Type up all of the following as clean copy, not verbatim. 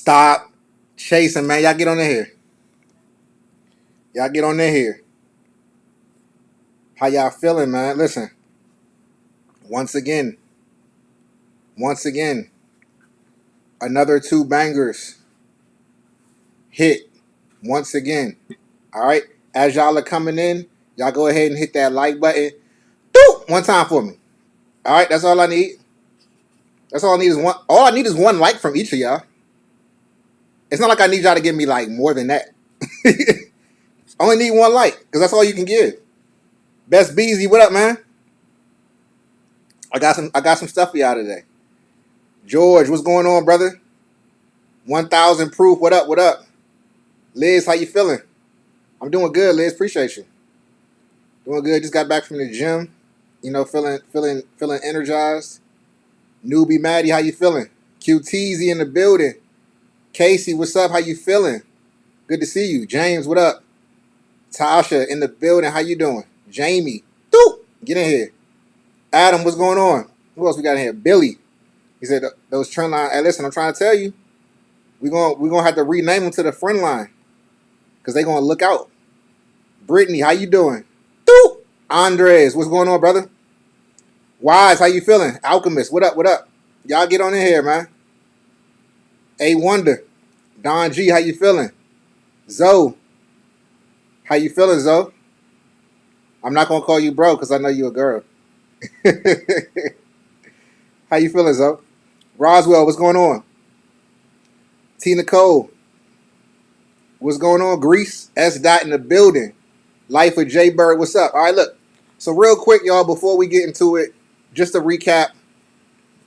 Stop chasing, man. Y'all get on in here. Y'all get on in here. How y'all feeling, man? Listen, once again, once again, another two bangers hit once again. All right. As y'all are coming in, y'all go ahead and hit that like button. Doop! One time for me. All right. That's all I need. That's all I need is one. All I need is one like from each of y'all. It's not like I need y'all to give me like more than that. I only need one like because that's all you can give. Best Beezy, what up, man? I got some stuff for y'all today. George, what's going on, brother? 1,000 proof. What up? What up? Liz, how you feeling? I'm doing good, Liz. Appreciate you. Doing good. Just got back from the gym. You know, feeling energized. Newbie Maddie, how you feeling? QTZ in the building. Casey, what's up? How you feeling? Good to see you. James, what up? Tasha in the building. How you doing? Jamie, doop, get in here. Adam, what's going on? Who else we got in here? Billy. He said those trend line. Hey, listen, I'm trying to tell you, we're gonna have to rename them to the friend line because they're gonna look out. Brittany, how you doing? Doop. Andres, what's going on, brother? Wise, how you feeling? Alchemist, what up? What up? Y'all get on in here, man. A Wonder, Don G, how you feeling? Zoe, how you feeling, Zoe? I'm not gonna call you bro because I know you a girl. How you feeling, Zoe? Roswell, what's going on? Tina Cole, what's going on? Grease, S. Dot in the building. Life of J Bird, what's up? All right, look. So real quick, y'all, before we get into it, just to recap,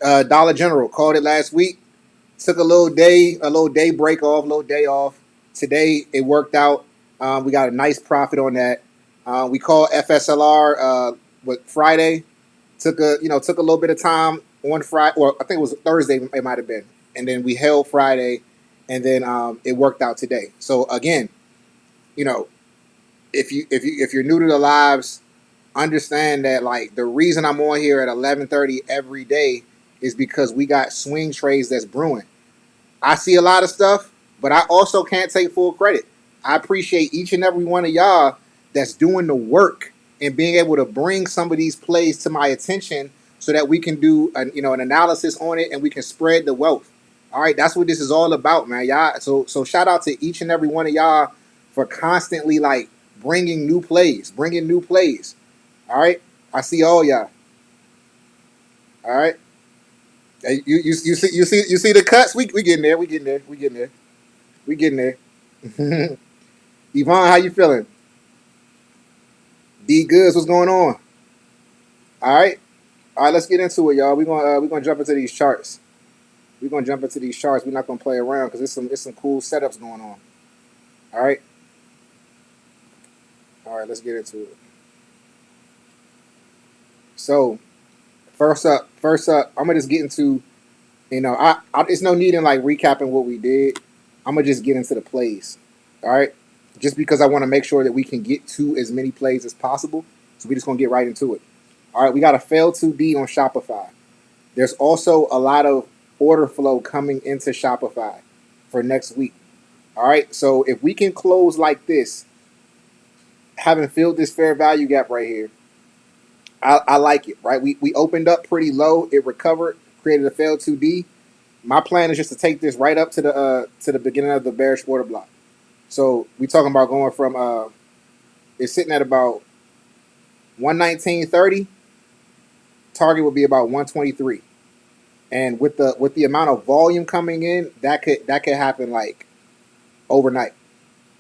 Dollar General called it last week. Took a little day break off, little day off. Today it worked out. We got a nice profit on that. We called FSLR Friday. Took a little bit of time on Friday, or I think it was Thursday. It might have been, and then we held Friday, and then it worked out today. So again, you know, if you're new to the lives, understand that like the reason I'm on here at 11:30 every day is because we got swing trades that's brewing. I see a lot of stuff, but I also can't take full credit. I appreciate each and every one of y'all that's doing the work and being able to bring some of these plays to my attention so that we can do an analysis on it and we can spread the wealth. All right, that's what this is all about, man. Y'all, so shout out to each and every one of y'all for constantly like bringing new plays. All right, I see all y'all. All right, hey, you see the cuts. We getting there. We getting there. We getting there. We getting there. Yvonne, how you feeling? D Goods, what's going on? All right, all right. Let's get into it, y'all. We're gonna jump into these charts. We're gonna jump into these charts. We're not gonna play around because there's some cool setups going on. All right, all right. Let's get into it. So first up, I'm gonna just get into it's no need in like recapping what we did. I'm gonna just get into the plays. All right, just because I want to make sure that we can get to as many plays as possible. So we're just gonna get right into it. All right, we got a fail 2D on Shopify. There's also a lot of order flow coming into Shopify for next week. All right, so if we can close like this, having filled this fair value gap right here, I like it, right? We opened up pretty low. It recovered, created a failed 2D. My plan is just to take this right up to the beginning of the bearish order block. So we talking about going from it's sitting at about 119.30. Target would be about 123. And with the amount of volume coming in, that could happen like overnight.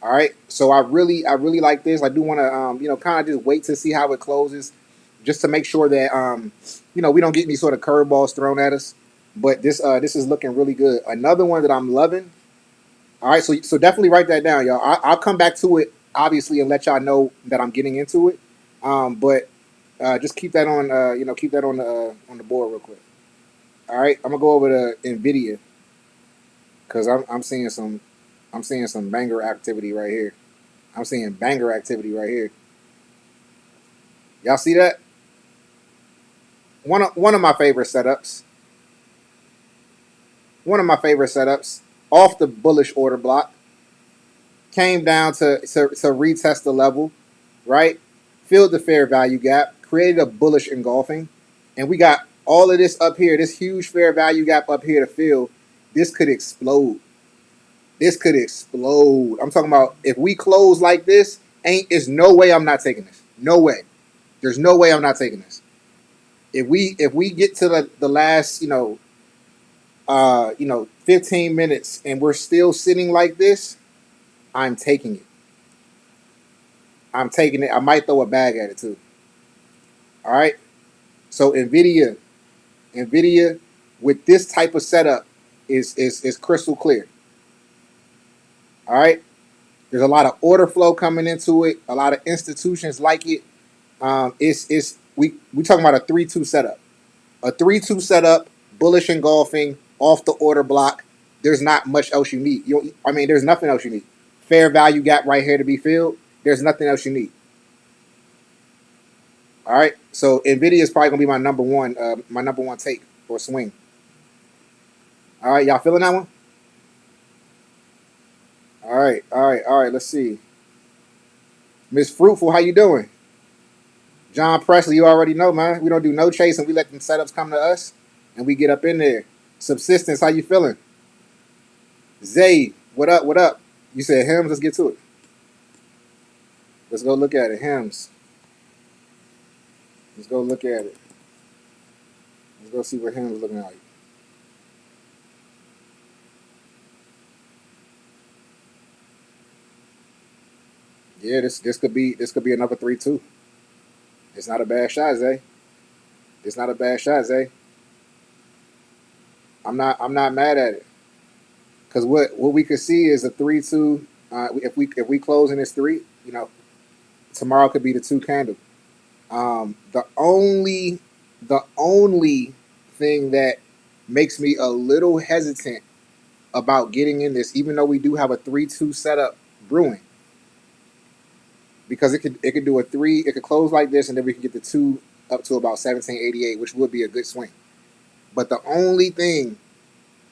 All right. So I really like this. I do want to kind of just wait to see how it closes, just to make sure that we don't get any sort of curveballs thrown at us. But this is looking really good. Another one that I'm loving. All right. So definitely write that down, y'all. I'll come back to it obviously and let y'all know that I'm getting into it. But just keep that on on the board real quick. All right. I'm gonna go over to Nvidia because I'm seeing some banger activity right here. I'm seeing banger activity right here. Y'all see that? One of my favorite setups. One of my favorite setups. off the bullish order block, came down to retest the level, right? Filled the fair value gap, created a bullish engulfing, and we got all of this up here, this huge fair value gap up here to fill. This could explode. This could explode. I'm talking about if we close like this, there's no way I'm not taking this. No way. There's no way I'm not taking this. If we get to the last 15 minutes and we're still sitting like this, I'm taking it. I'm taking it. I might throw a bag at it too. All right. So Nvidia with this type of setup is crystal clear. All right. There's a lot of order flow coming into it. A lot of institutions like it. We talking about a 3-2 setup. A 3-2 setup, bullish engulfing off the order block. There's not much else you need. There's nothing else you need. Fair value gap right here to be filled. There's nothing else you need. All right. So Nvidia is probably gonna be my number one take or swing. All right, y'all feeling that one? All right. Let's see. Miss Fruitful, how you doing? John Presley, you already know, man. We don't do no chasing. We let them setups come to us, and we get up in there. Subsistence, how you feeling? Zay, what up? What up? You said Hems. Let's get to it. Let's go look at it. Hems. Let's go look at it. Let's go see what Hems looking like. Yeah, this could be another 3-2. It's not a bad shot, Zay. It's not a bad shot, Zay. I'm not mad at it. Cause what we could see is a 3-2. If we close in this 3, tomorrow could be the 2 candle. The only thing that makes me a little hesitant about getting in this, even though we do have a 3-2 setup brewing, because it could do a 3, it could close like this, and then we can get the 2 up to about 1788, which would be a good swing. But the only thing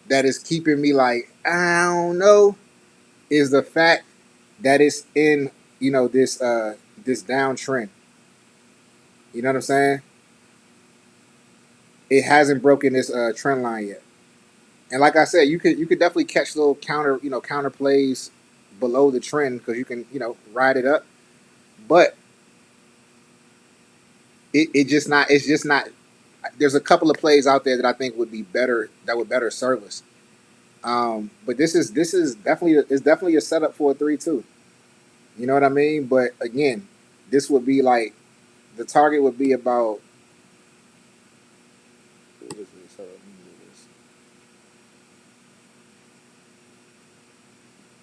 that is keeping me like, I don't know, is the fact that it's in this downtrend. You know what I'm saying? It hasn't broken this trend line yet. And like I said, you could definitely catch little counter plays below the trend because you can ride it up. But it's just not. There's a couple of plays out there that I think would be better, that would better serve us. But this is definitely a setup for a 3-2. You know what I mean? But again, this would be like, the target would be about.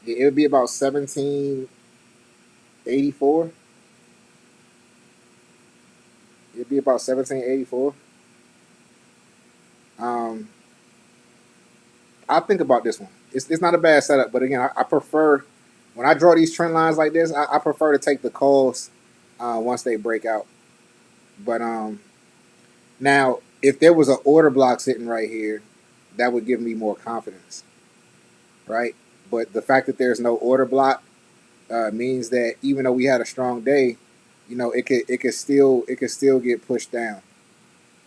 It would be about 1784. It'd be about 1784. I think about this one. It's not a bad setup, but again, I prefer, when I draw these trend lines like this, I prefer to take the calls once they break out. But now, if there was an order block sitting right here, that would give me more confidence, right? But the fact that there's no order block means that even though we had a strong day, it could still get pushed down,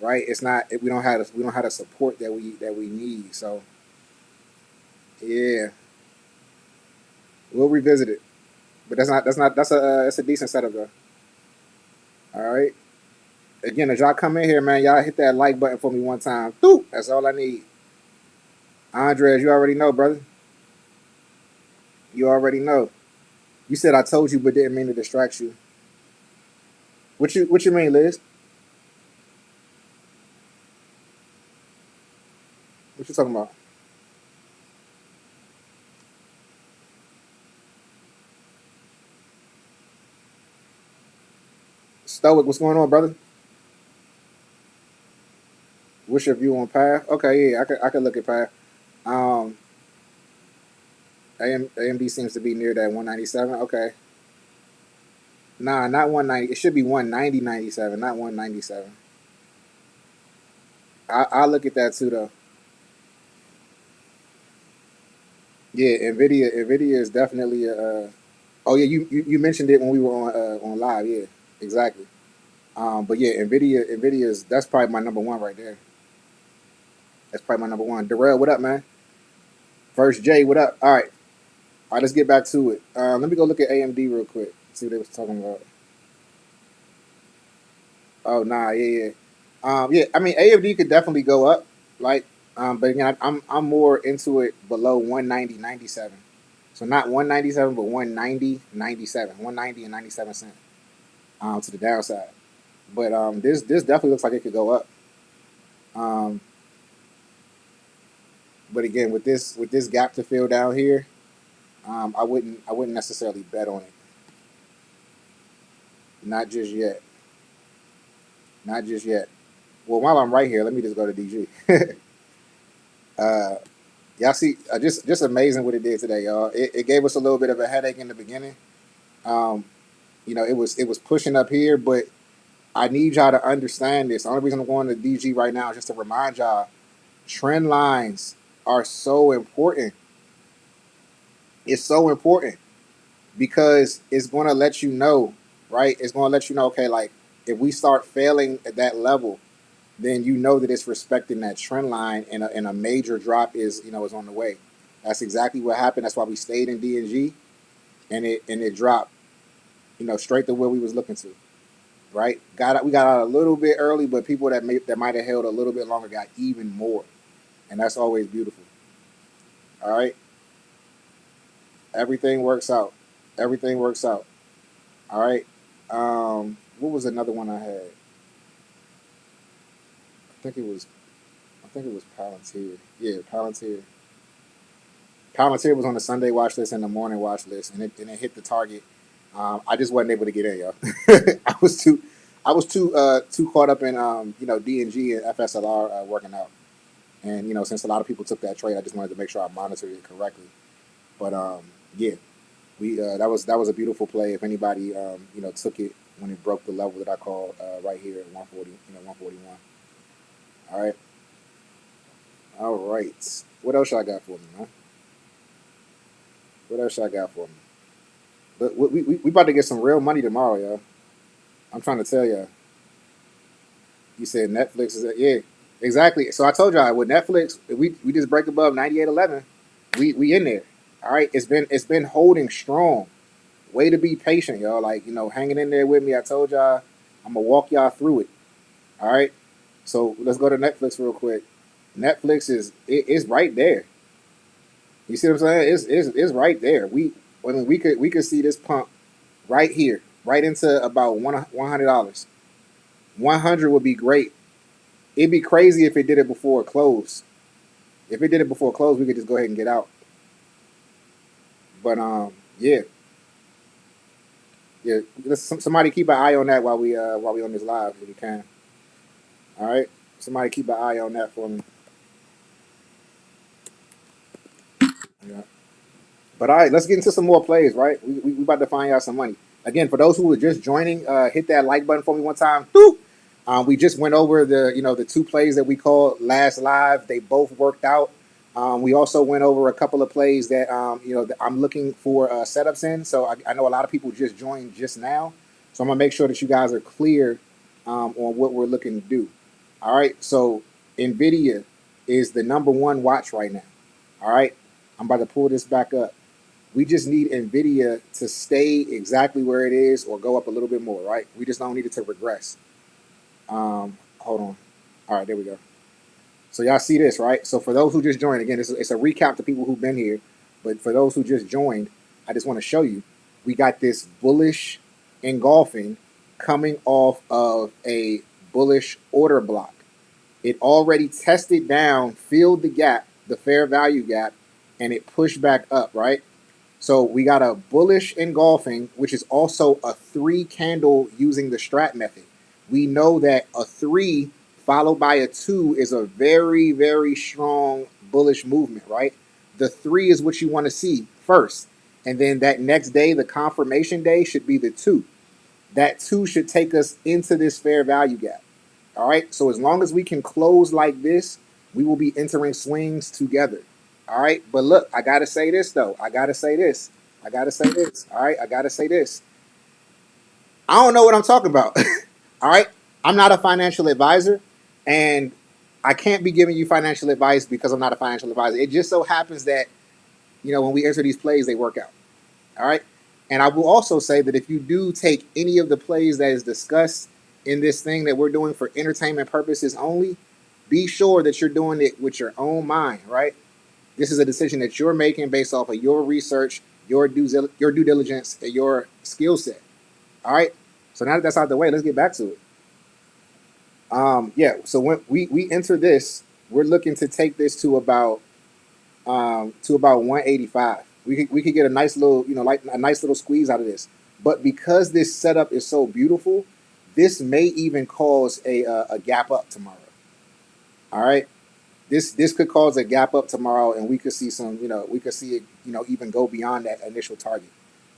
right? It's not, we don't have the support that we need. So yeah, we'll revisit it. But that's a decent setup though. All right. Again, as y'all come in here, man, y'all hit that like button for me one time. Doop. That's all I need. Andres, you already know, brother. You already know. You said I told you, but didn't mean to distract you. What you mean, Liz? What you talking about? Stoic, what's going on, brother? What's your view on path? Okay, yeah, I could look at path. Um, AMD seems to be near that 197. Okay. Nah, not 190. It should be 190.97, not 197. I'll look at that too, though. Yeah, Nvidia is definitely a. Oh yeah, you mentioned it when we were on live. Yeah, exactly. But yeah, Nvidia is that's probably my number one right there. That's probably my number one. Darrell, what up, man? First J, what up? All right. Let's get back to it. Let me go look at AMD real quick. See what they was talking about. Oh nah, yeah, yeah. Yeah. I mean, AMD could definitely go up, like, but again, I'm more into it below 190.97. So not 197, but 190.97. 190 and 97 cents. To the downside. But this definitely looks like it could go up. Um, but again, with this gap to fill down here, I wouldn't necessarily bet on it. Not just yet. Not just yet. Well, while I'm right here, let me just go to DG. uh, y'all see, just amazing what it did today, y'all. It gave us a little bit of a headache in the beginning. Um, it was pushing up here, but I need y'all to understand this. The only reason I'm going to DG right now is just to remind y'all, trend lines are so important. It's so important because it's going to let you know, right? It's going to let you know, okay, like if we start failing at that level, then you know that it's respecting that trend line, and a major drop is on the way. That's exactly what happened. That's why we stayed in DNG, and it dropped, straight to where we was looking to, right? We got out a little bit early, but people that might have held a little bit longer got even more, and that's always beautiful. All right, everything works out. Everything works out. All right. What was another one I had? I think it was I think it was Palantir. Yeah, Palantir. Palantir was on the Sunday watch list and the morning watch list, and it hit the target. I just wasn't able to get in, y'all. I was too too caught up in DNG and FSLR working out, and since a lot of people took that trade, I just wanted to make sure I monitored it correctly. But yeah, we that was a beautiful play. If anybody took it when it broke the level that I called right here at 140, 141. All right, all right. What else I got for me, man? What else I got for me? But we about to get some real money tomorrow, y'all. I'm trying to tell y'all. You said Netflix is yeah, exactly. So I told y'all with Netflix, if we just break above 98.11, we in there. All right, it's been holding strong. Way to be patient, y'all. Like hanging in there with me. I told y'all I'm gonna walk y'all through it. All right. So let's go to Netflix real quick. Netflix is right there. You see what I'm saying? It's right there. We could see this pump right here, right into about $100. 100 would be great. It'd be crazy if it did it before it closed. If it did it before it closed, we could just go ahead and get out. But yeah, yeah. Somebody keep an eye on that while we on this live if you can. All right. Somebody keep an eye on that for me. Yeah. But all right, let's get into some more plays, right? We about to find out some money. Again, for those who were just joining, hit that like button for me one time. Doop! We just went over the two plays that we called last live. They both worked out. We also went over a couple of plays that I'm looking for setups in. So I know a lot of people just joined just now. So I'm gonna make sure that you guys are clear on what we're looking to do. All right. So Nvidia is the number one watch right now. All right. I'm about to pull this back up. We just need Nvidia to stay exactly where it is or go up a little bit more, right? We just don't need it to regress. Hold on. All right, there we go. So y'all see this, right? So for those who just joined, again, it's a recap to people who've been here. But for those who just joined, I just want to show you, we got this bullish engulfing coming off of a bullish order block. It already tested down, filled the gap, the fair value gap, and it pushed back up, right? So we got a bullish engulfing, which is also a 3 candle using the strat method. We know that a 3 followed by a 2 is a very, very strong bullish movement, right? The 3 is what you want to see first. And then that next day, the confirmation day, should be the 2. That 2 should take us into this fair value gap. All right. So as long as we can close like this, we will be entering swings together. All right, but look, I gotta say this though. I gotta say this. I gotta say this. All right, I gotta say this. I don't know what I'm talking about. All right, I'm not a financial advisor, and I can't be giving you financial advice because I'm not a financial advisor. It just so happens that when we enter these plays, they work out. All right, and I will also say that if you do take any of the plays that is discussed in this thing that we're doing for entertainment purposes only, be sure that you're doing it with your own mind. Right. This is a decision that you're making based off of your research, your due diligence, and your skill set. All right. So now that that's out of the way, let's get back to it. Yeah. So when we enter this, we're looking to take this to about 185. We could get a nice little like a nice little squeeze out of this. But because this setup is so beautiful, this may even cause a gap up tomorrow. All right. This could cause a gap up tomorrow, and we could see we could see it even go beyond that initial target.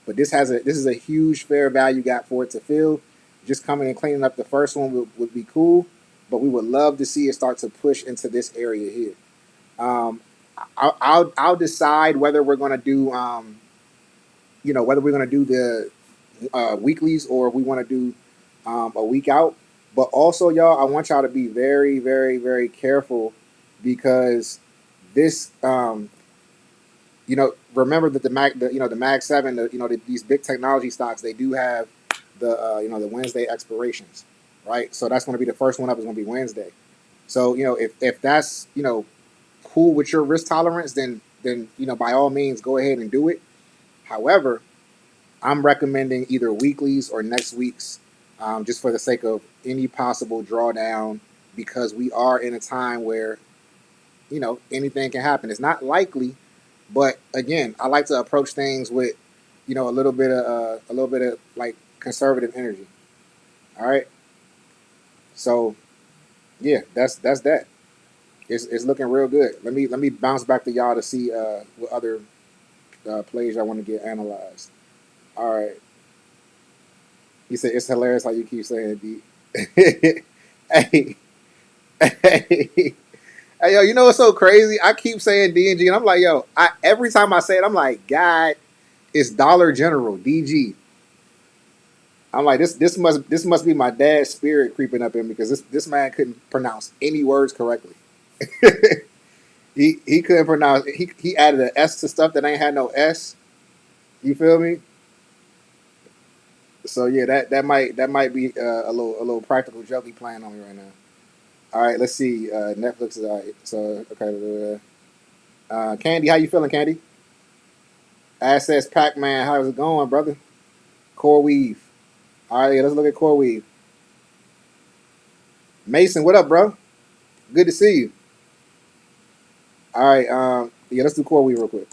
But this is a huge fair value gap for it to fill. Just coming and cleaning up the first one would be cool, but we would love to see it start to push into this area here. Um, I'll decide whether we're going to do whether we're going to do the weeklies or we want to do a week out. But also, y'all, I want y'all to be very, very, very careful because this, remember that the Mag Seven, these big technology stocks, they do have the Wednesday expirations, right? So that's going to be the first one up is going to be Wednesday. So if that's cool with your risk tolerance, then by all means go ahead and do it. However, I'm recommending either weeklies or next week's, just for the sake of any possible drawdown, because we are in a time where anything can happen. It's not likely, but again, I like to approach things with a little bit of like conservative energy. All right, so yeah, that's that. It's looking real good. Let me bounce back to y'all to see what other plays I want to get analyzed. All right. He said it's hilarious how you keep saying D. hey, hey, yo, you know what's so crazy? I keep saying D and G, and I'm like, yo, every time I say it, I'm like, God, it's Dollar General DG. I'm like, this must be my dad's spirit creeping up in me because this man couldn't pronounce any words correctly. He couldn't pronounce. He added an S to stuff that ain't had no S. You feel me? So yeah, that might be a little practical joke he playing on me right now. All right, let's see. Netflix is all right. So okay, Candy, how you feeling, Candy? Access Pac Man, how's it going, brother? Core Weave. All right, yeah, let's look at Core Weave. Mason, what up, bro? Good to see you. All right, yeah, let's do Core Weave real quick.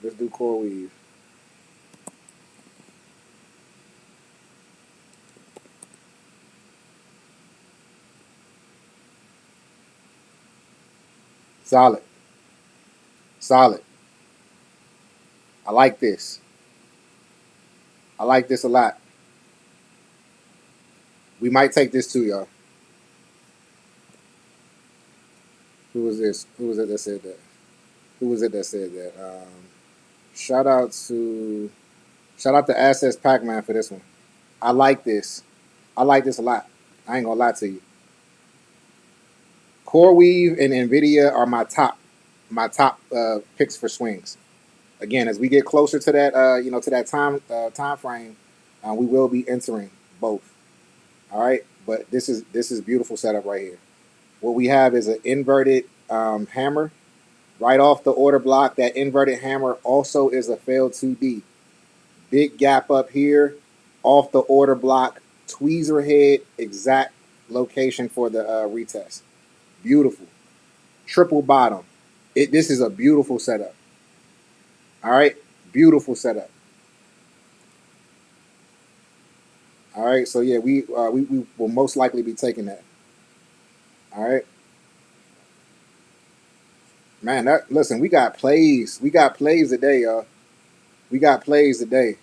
Let's do Core Weave. Solid, solid. I like this. I like this a lot. We might take this too, y'all. Who was this? Who was it that said that? Who was it that said that? Shout out to shout out to Access Pac Man for this one. I like this. I like this a lot. I ain't gonna lie to you. CoreWeave and Nvidia are my top picks for swings. Again, as we get closer to that to that time frame, we will be entering both. All right, but this is beautiful setup right here. What we have is an inverted hammer right off the order block. That inverted hammer also is a failed 2D. Big gap up here off the order block. Tweezer head, exact location for the retest. Beautiful. Triple bottom. This is a beautiful setup. All right. Beautiful setup. All right. So yeah, we will most likely be taking that. All right. Man, listen, we got plays. We got plays today, y'all. We got plays today.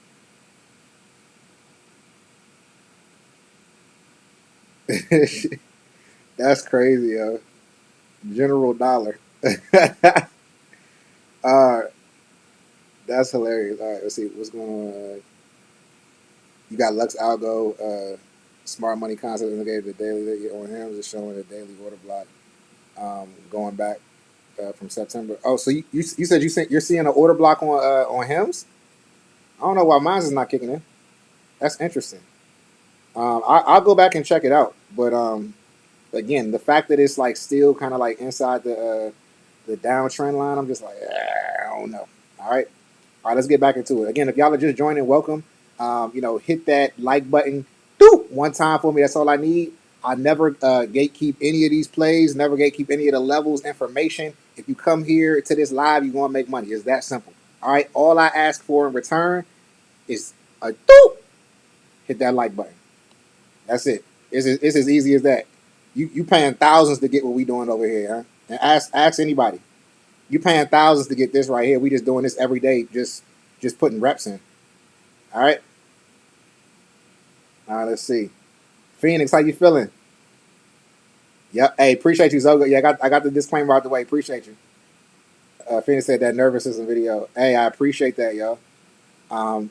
That's crazy, yo. General Dollar. uh, that's hilarious. All right, let's see what's going on. You got Lux Algo, Smart Money Concept indicated the daily that you're on him is showing the daily order block going back from September. Oh, so you said you're seeing an order block on Hims? I don't know why mine's is not kicking in. That's interesting. I'll go back and check it out. But again, the fact that it's like still kind of like inside the downtrend line, I'm just like, I don't know. All right, let's get back into it. Again, if y'all are just joining, welcome. Hit that like button, doop, one time for me. That's all I need. I never gatekeep any of these plays, never gatekeep any of the levels, information. If you come here to this live, you want to make money. It's that simple. All right, all I ask for in return is a doop. Hit that like button. That's it. It's as easy as that. You paying thousands to get what we doing over here, huh? And ask anybody. You paying thousands to get this right here. We just doing this every day, just putting reps in. All right. All right. Let's see. Phoenix, how you feeling? Yep. Hey, appreciate you, Zoga. Yeah, I got the disclaimer out the way. Appreciate you. Phoenix said that nervous system video. Hey, I appreciate that, y'all.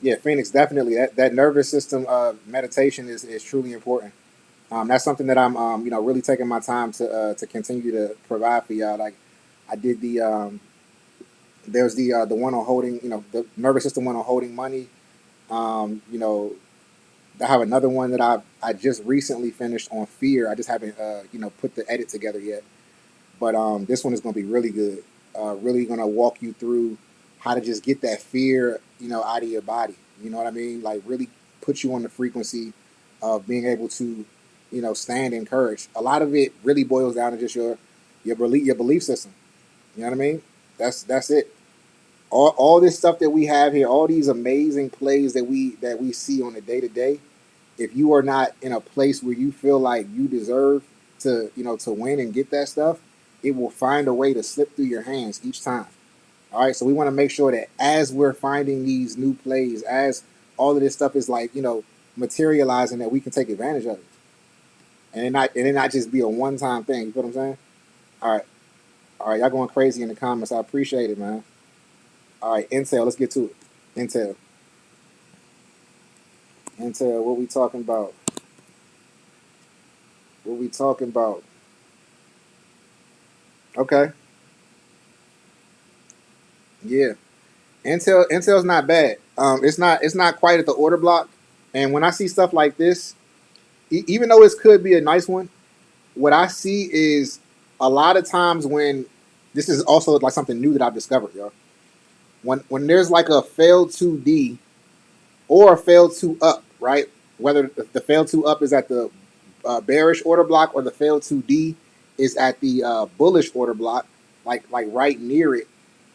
Yeah, Phoenix, definitely that nervous system meditation is truly important. That's something that I'm really taking my time to continue to provide for y'all. Like I did there's the one on holding, the nervous system one on holding money. Um, you know, I have another one that I just recently finished on fear. I just haven't put the edit together yet. But this one is going to be really good. Really going to walk you through how to just get that fear, out of your body. You know what I mean? Like really put you on the frequency of being able to, stand in courage. A lot of it really boils down to just your belief system. You know what I mean? That's it. All this stuff that we have here, all these amazing plays that we see on a day to day. If you are not in a place where you feel like you deserve to win and get that stuff, it will find a way to slip through your hands each time. All right, so we want to make sure that as we're finding these new plays, as all of this stuff is like materializing, that we can take advantage of it, and it not just be a one time thing. You feel what I'm saying? All right, all right, y'all going crazy in the comments. I appreciate it, man. All right, Intel, let's get to it. Intel, Intel, what we talking about? What we talking about? Okay, yeah. Intel's not bad. It's not quite at the order block. And when I see stuff like this, even though it could be a nice one, what I see is a lot of times when this is also like something new that I've discovered, yo. When there's like a failed 2D or a failed 2 up, right? Whether the failed 2 up is at the bearish order block or the failed 2D is at the bullish order block, like right near it,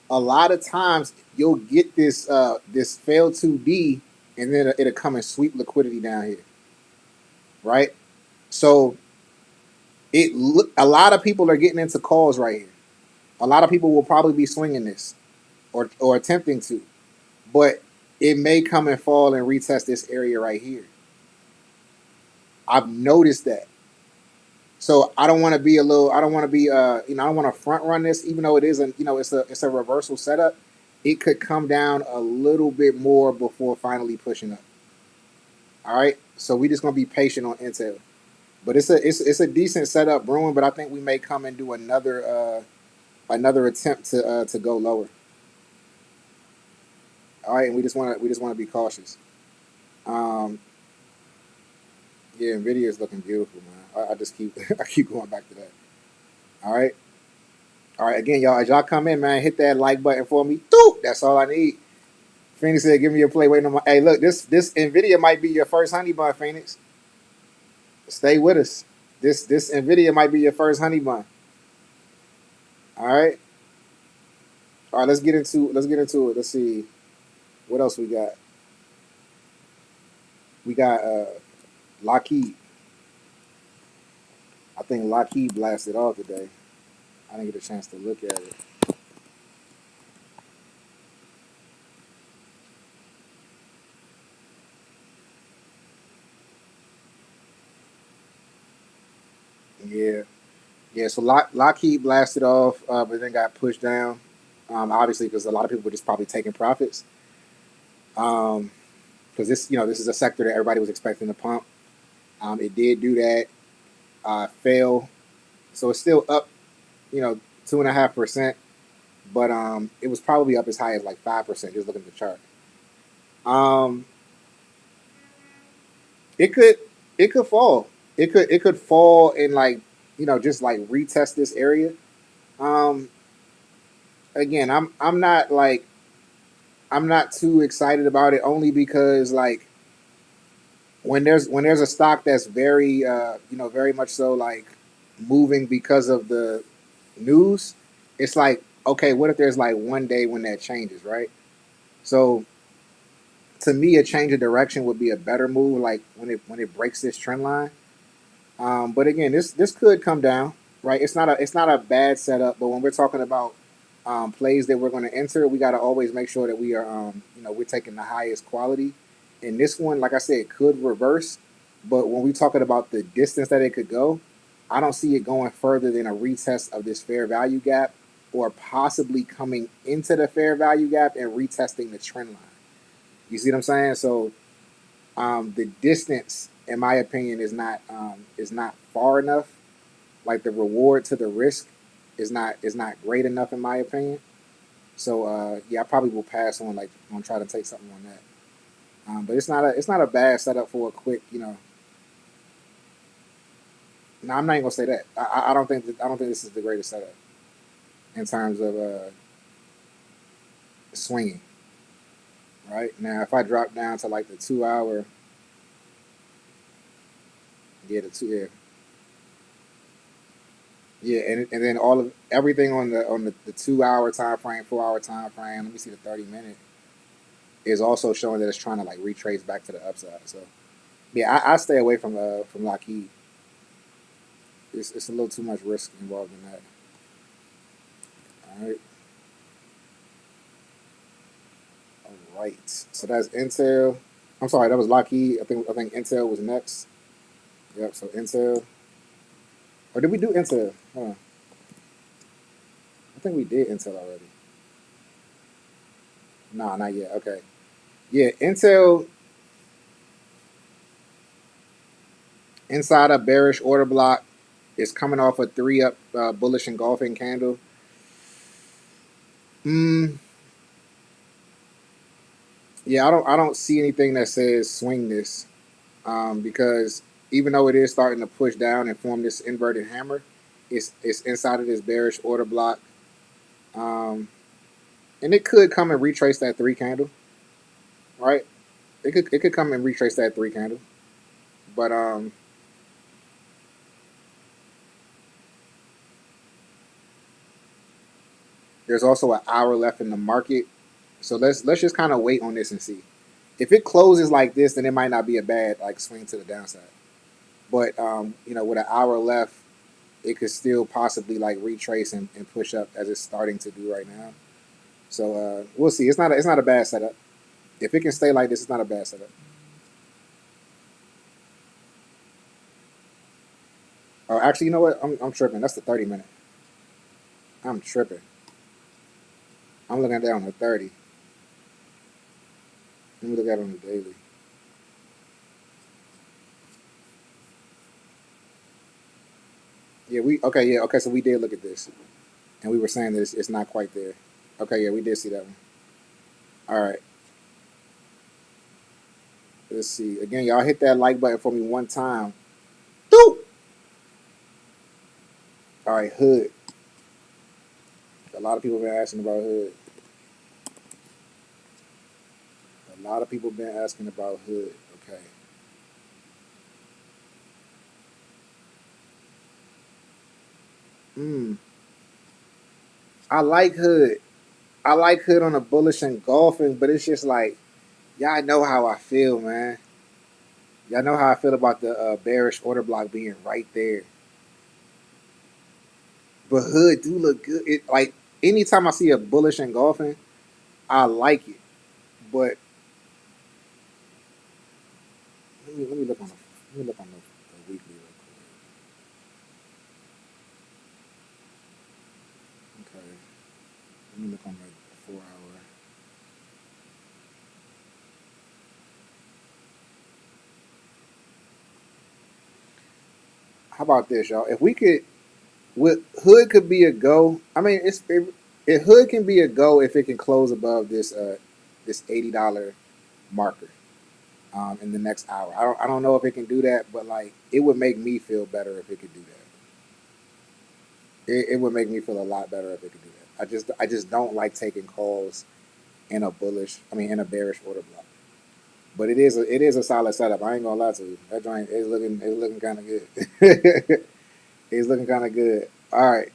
a lot of times you'll get this failed 2D, and then it'll come and sweep liquidity down here, right? So a lot of people are getting into calls right here. A lot of people will probably be swinging this or attempting to, but it may come and fall and retest this area right here. I've noticed that. So I don't want to be a little. I don't want to be. I don't want to front run this, even though it isn't. It's a reversal setup. It could come down a little bit more before finally pushing up. All right. So we just gonna be patient on Intel, but it's a decent setup brewing. But I think we may come and do another attempt to go lower. All right, and we just want to be cautious. Um, yeah, Nvidia is looking beautiful, man. I just keep I keep going back to that. All right. All right, again, y'all, as y'all come in, man, hit that like button for me. Doop! That's all I need. Phoenix said, "Give me a play." Waiting on my. Hey, look, this Nvidia might be your first honey bun, Phoenix. Stay with us. This Nvidia might be your first honey bun. All right, all right. Let's get into it. Let's see what else we got. We got Lockheed. I think Lockheed blasted off today. I didn't get a chance to look at it. Yeah, Yeah, so Lockheed blasted off, but then got pushed down. Obviously, because a lot of people were just probably taking profits. Because this is a sector that everybody was expecting to pump. It did do that. Fell, so it's still up. 2.5%, but it was probably up as high as like 5%. Just looking at the chart. Um, it could it could fall. It could fall and like just like retest this area. Um, Again, I'm not too excited about it only because like when there's a stock that's very very much so like moving because of the news, it's like okay, what if there's like one day when that changes, right? So to me, a change of direction would be a better move, like when it breaks this trend line. But again, this could come down, right? It's not a bad setup, but when we're talking about plays that we're going to enter, we got to always make sure that we are we're taking the highest quality. And this one, like I said, it could reverse, but when we're talking about the distance that it could go, I don't see it going further than a retest of this fair value gap, or possibly coming into the fair value gap and retesting the trend line. You see what I'm saying? So the distance, in my opinion, is not far enough. Like the reward to the risk is not great enough, in my opinion. So yeah, I probably will pass on like on try to take something on that. But it's not a bad setup for a quick. No, I'm not even gonna say that. I don't think this is the greatest setup in terms of swinging. Right now, if I drop down to like the 2 hour, yeah, yeah, and then all of everything on the 2 hour time frame, 4 hour time frame. Let me see the 30 minute is also showing that it's trying to like retrace back to the upside. So yeah, I stay away from Lockheed. It's a little too much risk involved in that. All right, all right. So that's Intel. I'm sorry, that was Lockheed. I think Intel was next. Yep. So Intel, or did we do Intel? Hold on. I think we did Intel already. Nah, not yet. Okay. Yeah, Intel inside a bearish order block is coming off a three up bullish engulfing candle. Mm, yeah, I don't see anything that says swing this, because even though it is starting to push down and form this inverted hammer, it's inside of this bearish order block, um, and it could come and retrace that three candle, right? It could come and retrace that three candle, but there's also an hour left in the market, so let's just kind of wait on this and see. If it closes like this, then it might not be a bad like swing to the downside. But with an hour left, it could still possibly like retrace and push up as it's starting to do right now. So we'll see. It's not a bad setup. If it can stay like this, it's not a bad setup. Oh, actually, you know what? I'm tripping. That's the 30 minute. I'm tripping. I'm looking at that on the 30. Let me look at it on the daily. Yeah, we okay. Yeah, okay. So we did look at this, and we were saying that it's not quite there. Okay, yeah, we did see that one. All right. Let's see. Again, y'all hit that like button for me one time. Doop. All right, Hood. A lot of people been asking about Hood. A lot of people been asking about Hood. Okay. Mm. I like Hood. I like Hood on a bullish and golfing, but it's just like y'all know how I feel, man. Y'all know how I feel about the bearish order block being right there. But Hood do look good. It like anytime I see a bullish and golfing, I like it. But let me look on the weekly real quick. Let me look on the 4 hour. How about this, y'all? If we could, Hood could be a go. I mean, Hood can be a go if it can close above this $80 marker in the next hour. I don't know if it can do that, but like it would make me feel better if it could do that. It would make me feel a lot better if it could do that. I just don't like taking calls in a in a bearish order block. But it is a solid setup. I ain't gonna lie to you. That joint is looking kind of good. It's looking kind of good. All right.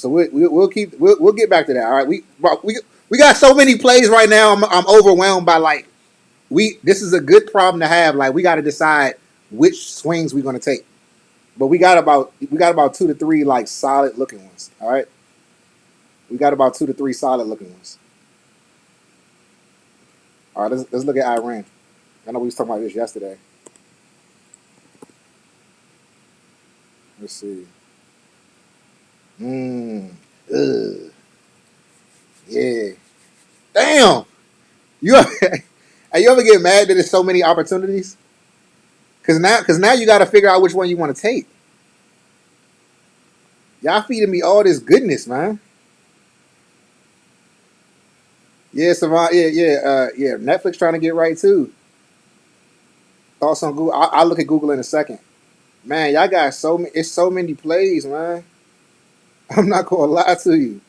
So we'll get back to that. All right. We got so many plays right now. I'm overwhelmed by like this is a good problem to have. Like we got to decide which swings we're gonna take. But we got about 2 to 3 like solid looking ones. All right. We got about 2 to 3 solid looking ones. All right. Let's look at Iran. I know we was talking about this yesterday. Let's see. Mmm. Ugh. Yeah. Damn. You you ever get mad that there's so many opportunities? Cause now you got to figure out which one you want to take. Y'all feeding me all this goodness, man. Yeah, Savant. Yeah. Netflix trying to get right too. Thoughts on Google? I'll look at Google in a second. Man, y'all got it's so many plays, man. I'm not gonna lie to you.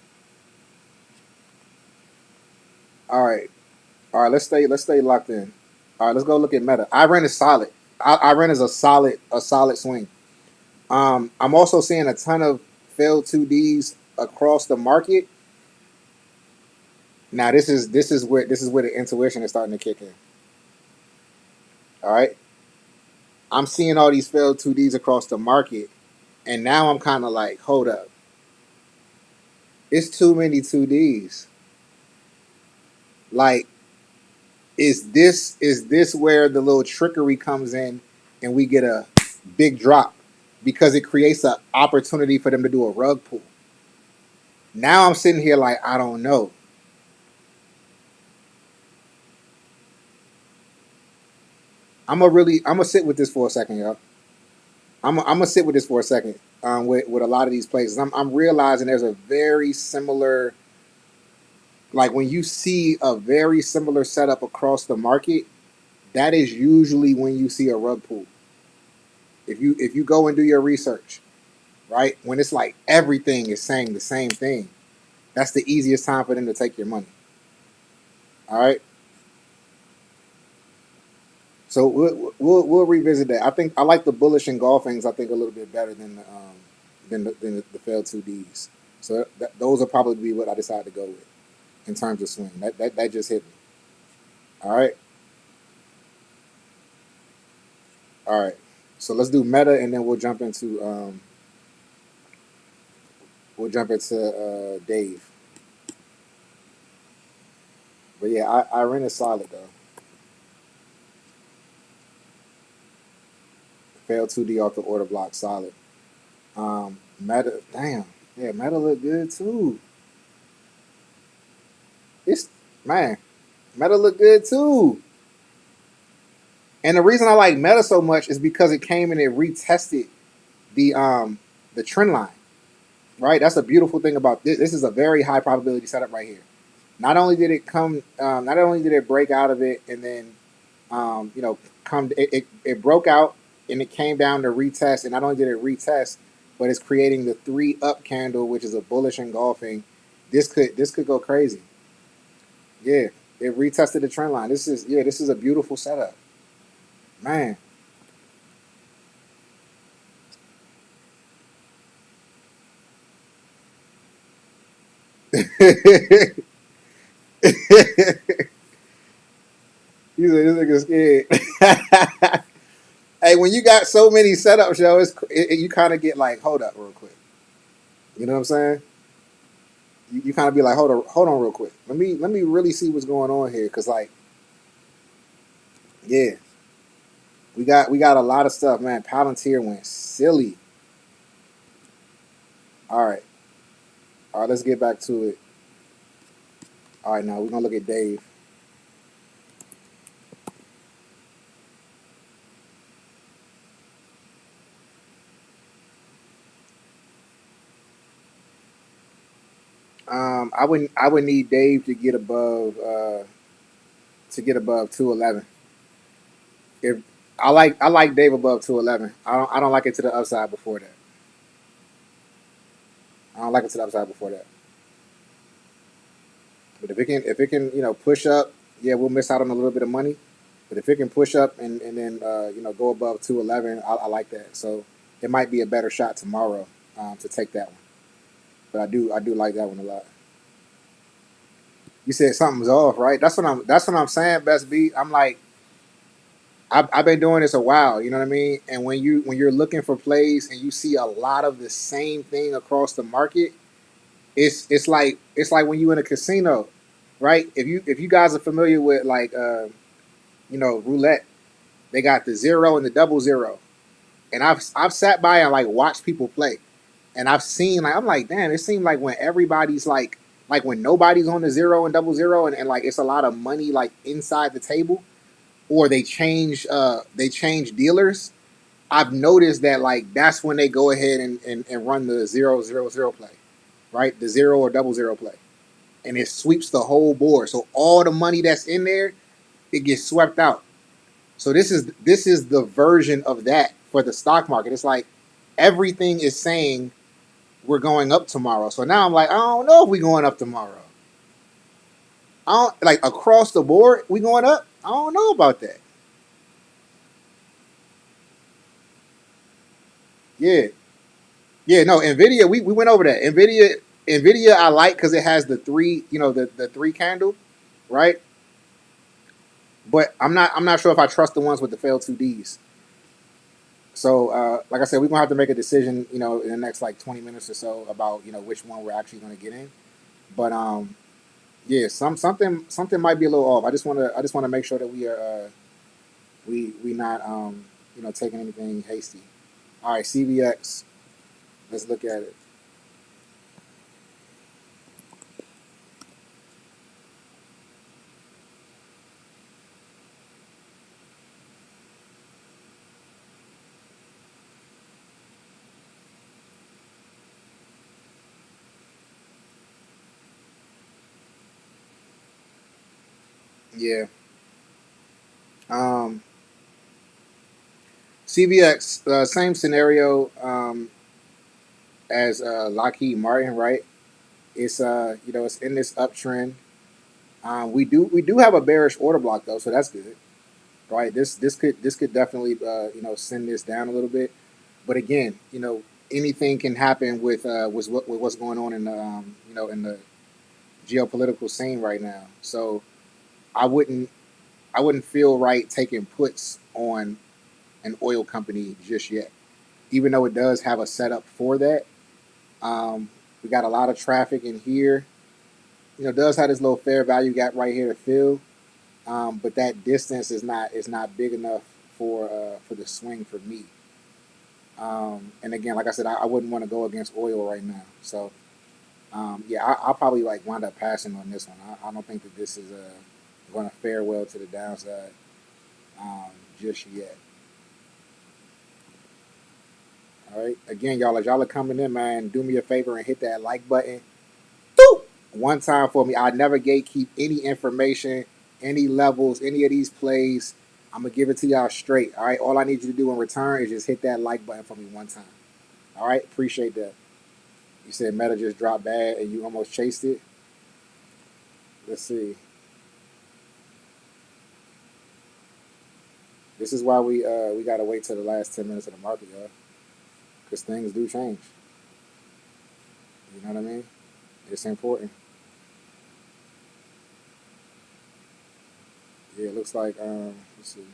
All right, all right. Let's stay locked in. All right, let's go look at Meta. Iran is solid. Iran is a solid swing. I'm also seeing a ton of failed 2Ds across the market. Now this is where the intuition is starting to kick in. All right, I'm seeing all these failed 2Ds across the market, and now I'm kind of like, hold up, it's too many 2Ds. Like, is this where the little trickery comes in, and we get a big drop because it creates an opportunity for them to do a rug pull? Now I'm sitting here like I don't know. I'm gonna sit with this for a second, y'all. I'm gonna sit with this for a second. With a lot of these places, I'm realizing there's a very similar, like when you see a very similar setup across the market, that is usually when you see a rug pull. If you go and do your research, right, when it's like everything is saying the same thing, that's the easiest time for them to take your money. All right, so we'll revisit that. I think I like the bullish engulfings. I think a little bit better than the failed 2Ds. So those will probably be what I decide to go with in terms of swing. That just hit me. All right, all right. So let's do Meta, and then we'll jump into Dave. But yeah, Iran is solid though. Failed 2D off the order block, solid. Meta, damn, yeah, Meta look good too. It's man, Meta look good too. And the reason I like Meta so much is because it came and it retested the trend line. Right, that's a beautiful thing about this. This is a very high probability setup right here. Not only did it break out of it, and then it broke out and it came down to retest, and not only did it retest, but it's creating the 3 up candle, which is a bullish engulfing. This could go crazy. Yeah, it retested the trend line. This is a beautiful setup, man. You say this nigga scared. Hey, when you got so many setups, yo, you kind of get like, hold up, real quick. You know what I'm saying? You kind of be like, hold on, real quick. Let me really see what's going on here, cause like, yeah, we got a lot of stuff, man. Palantir went silly. All right, all right, let's get back to it. All right, now we're gonna look at Dave. I would need Dave to get above 211. If I like Dave above 211. I don't like it to the upside before that. I don't like it to the upside before that. But if it can push up, yeah, we'll miss out on a little bit of money. But if it can push up and then go above 211, I like that. So it might be a better shot tomorrow to take that one. But I do like that one a lot. You said something's off, right? That's what I'm saying. Best beat. I'm like I've been doing this a while. You know what I mean? And when you're looking for plays and you see a lot of the same thing across the market, it's like when you in a casino, right? If you guys are familiar with like roulette, they got the zero and the double zero, and I've sat by and like watched people play, and I've seen like I'm like damn, it seems like when everybody's like when nobody's on the zero and double zero, and like it's a lot of money like inside the table, or they change dealers. I've noticed that like that's when they go ahead and run the zero zero zero play, right? The zero or double zero play, and it sweeps the whole board. So all the money that's in there, it gets swept out. So this is the version of that for the stock market. It's like everything is saying we're going up tomorrow. So now I'm like, I don't know if we're going up tomorrow. I don't like across the board we going up. I don't know about that. Yeah, yeah. No, Nvidia. We went over that. Nvidia. I like because it has the three. The three candle, right? But I'm not sure if I trust the ones with the failed two Ds. So, like I said, we're gonna have to make a decision, in the next like 20 minutes or so about which one we're actually gonna get in. But yeah, something might be a little off. I just wanna make sure that we not taking anything hasty. All right, CVX. Let's look at it. Yeah. Um, CVX, same scenario as Lockheed Martin, right? It's in this uptrend. We do have a bearish order block though, so that's good, right? This could definitely send this down a little bit, but again, anything can happen with what's going on in the geopolitical scene right now. So I wouldn't I wouldn't feel right taking puts on an oil company just yet, even though it does have a setup for that. We got a lot of traffic in here. Does have this little fair value gap right here to fill. But that distance is not big enough for the swing for me. And again, like I said, I wouldn't want to go against oil right now. So yeah, I'll probably like wind up passing on this one. I don't think that this is going to fare well to the downside just yet. All right. Again, y'all, as y'all are coming in, man, do me a favor and hit that like button. Boop! One time for me. I never gatekeep any information, any levels, any of these plays. I'm gonna give it to y'all straight. All right. All I need you to do in return is just hit that like button for me one time. All right. Appreciate that. You said Meta just dropped bad and you almost chased it. Let's see. This is why we gotta wait till the last 10 minutes of the market, y'all, because things do change. You know what I mean? It's important. Yeah, it looks like let's see.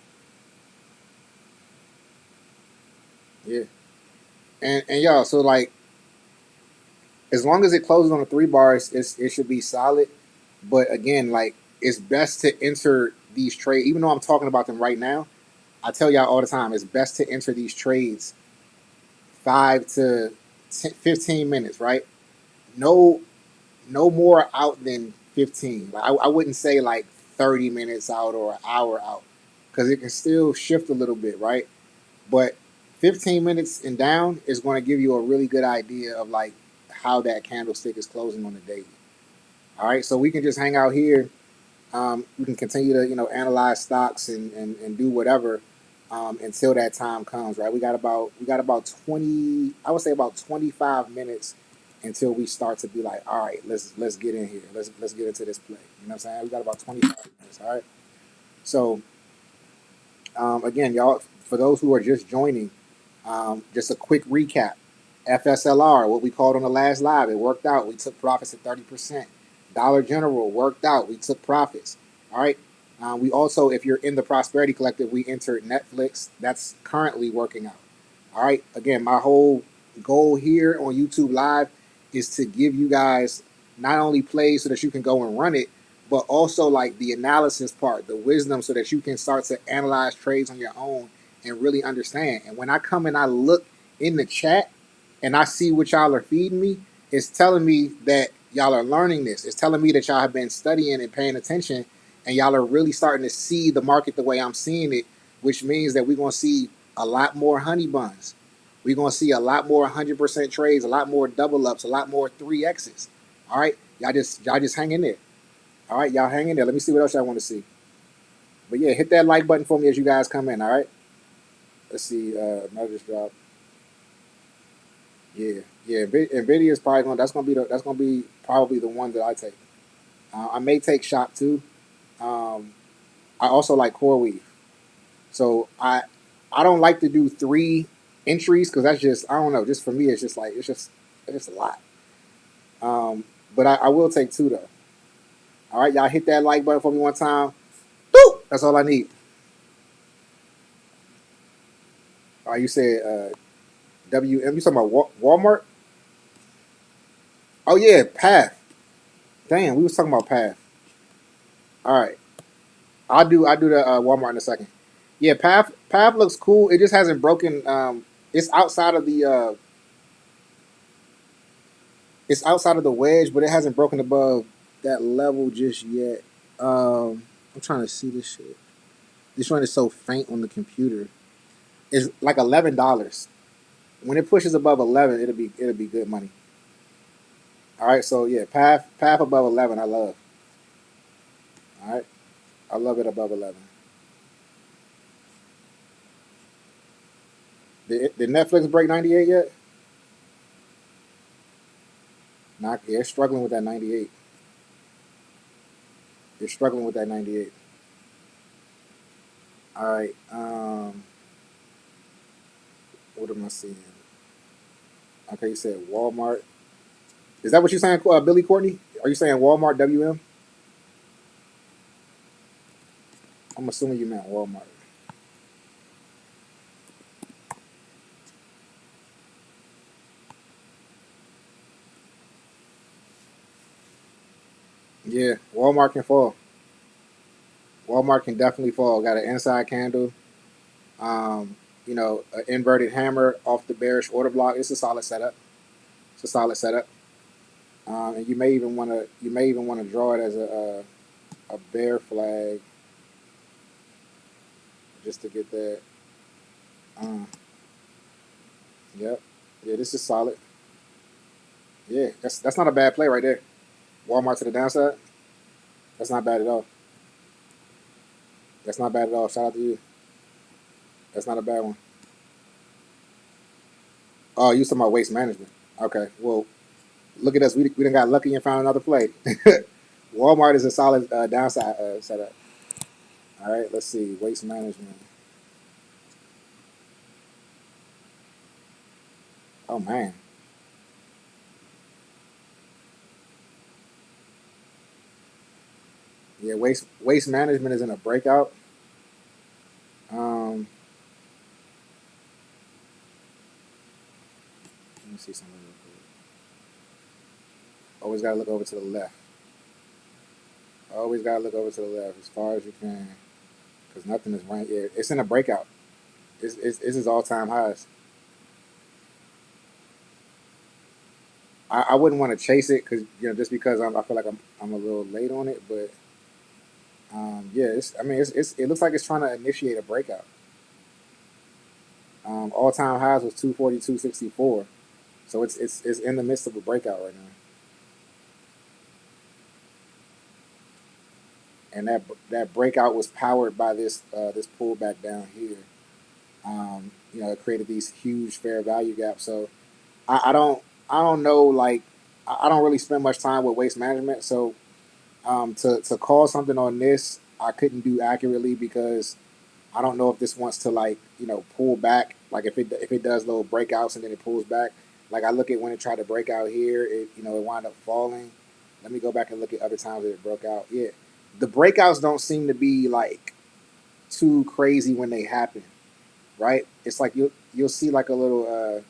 Yeah, and y'all, so like as long as it closes on the three bars, it should be solid. But again, like it's best to enter these trades, even though I'm talking about them right now. I tell y'all all the time, it's best to enter these trades 5 to 10, 15 minutes, right? No, no more out than 15. Like I wouldn't say like 30 minutes out or an hour out because it can still shift a little bit, right? But 15 minutes and down is going to give you a really good idea of like how that candlestick is closing on the daily. All right, so we can just hang out here. We can continue to analyze stocks and do whatever until that time comes. Right, we got about 20. I would say about 25 minutes until we start to be like, all right, let's get in here. Let's get into this play. You know what I'm saying? We got about 25 minutes. All right. So again, y'all, for those who are just joining, just a quick recap. FSLR, what we called on the last live, it worked out. We took profits at 30%. Dollar General worked out. We took profits. All right. We also, if you're in the Prosperity Collective, we entered Netflix. That's currently working out. All right. Again, my whole goal here on YouTube Live is to give you guys not only plays so that you can go and run it, but also like the analysis part, the wisdom, so that you can start to analyze trades on your own and really understand. And when I come and I look in the chat and I see what y'all are feeding me, it's telling me that y'all are learning this. It's telling me that y'all have been studying and paying attention, and y'all are really starting to see the market the way I'm seeing it, which means that we're going to see a lot more honey buns. We're going to see a lot more 100% trades, a lot more double ups, a lot more 3Xs. All right, y'all just hang in there. All right, y'all hang in there. Let me see what else y'all want to see. But yeah, hit that like button for me as you guys come in. All right. Let's see. Another just dropped. Yeah, yeah. Nvidia is probably that's gonna be probably the one that I take. I may take Shop too. Um, I also like CoreWeave. So I don't like to do 3 entries because that's just, I don't know. Just for me, it's just like it's just a lot. But I will take 2 though. All right, y'all hit that like button for me one time. Boop! That's all I need. All right, you said WM. You talking about Walmart? Oh yeah, Path. Damn, we was talking about Path. All right, I do the Walmart in a second. Yeah, Path looks cool. It just hasn't broken. It's outside of the wedge, but it hasn't broken above that level just yet. I'm trying to see this shit. This one is so faint on the computer. It's like $11. When it pushes above 11, it'll be good money. All right, so yeah, path above 11, I love. All right, I love it above 11. Did Netflix break 98 yet? Not. Yeah, it's struggling with that 98. It's struggling with that 98. All right. What am I seeing? Okay, you said Walmart. Is that what you're saying, Billy Courtney? Are you saying Walmart WM? I'm assuming you meant Walmart. Yeah, Walmart can fall. Walmart can definitely fall. Got an inside candle. An inverted hammer off the bearish order block. It's a solid setup. It's a solid setup. And you may even want to draw it as a bear flag just to get that. Uh, yep. Yeah, this is solid. Yeah, that's not a bad play right there. Walmart to the downside. That's not bad at all. That's not bad at all. Shout out to you. That's not a bad one. Oh, you talking about waste management? Okay. Well, look at us. We done got lucky and found another play. Walmart is a solid downside setup. All right. Let's see. Waste management. Oh man. Yeah. Waste management is in a breakout. Um, Let me see something real quick. Always gotta look over to the left. Always gotta look over to the left as far as you can, because nothing is right here. It's in a breakout. This is all time highs. I wouldn't want to chase it because just because I feel like I'm a little late on it, but yeah, it looks like it's trying to initiate a breakout. All time highs was 242.64, so it's in the midst of a breakout right now, and that breakout was powered by this pullback down here. It created these huge fair value gaps. So I don't know, like I don't really spend much time with waste management. So to call something on this, I couldn't do accurately because I don't know if this wants to like pull back. Like if it does little breakouts and then it pulls back. Like I look at when it tried to break out here, it wound up falling. Let me go back and look at other times that it broke out. Yeah, the breakouts don't seem to be like too crazy when they happen, right? It's like you'll see like a little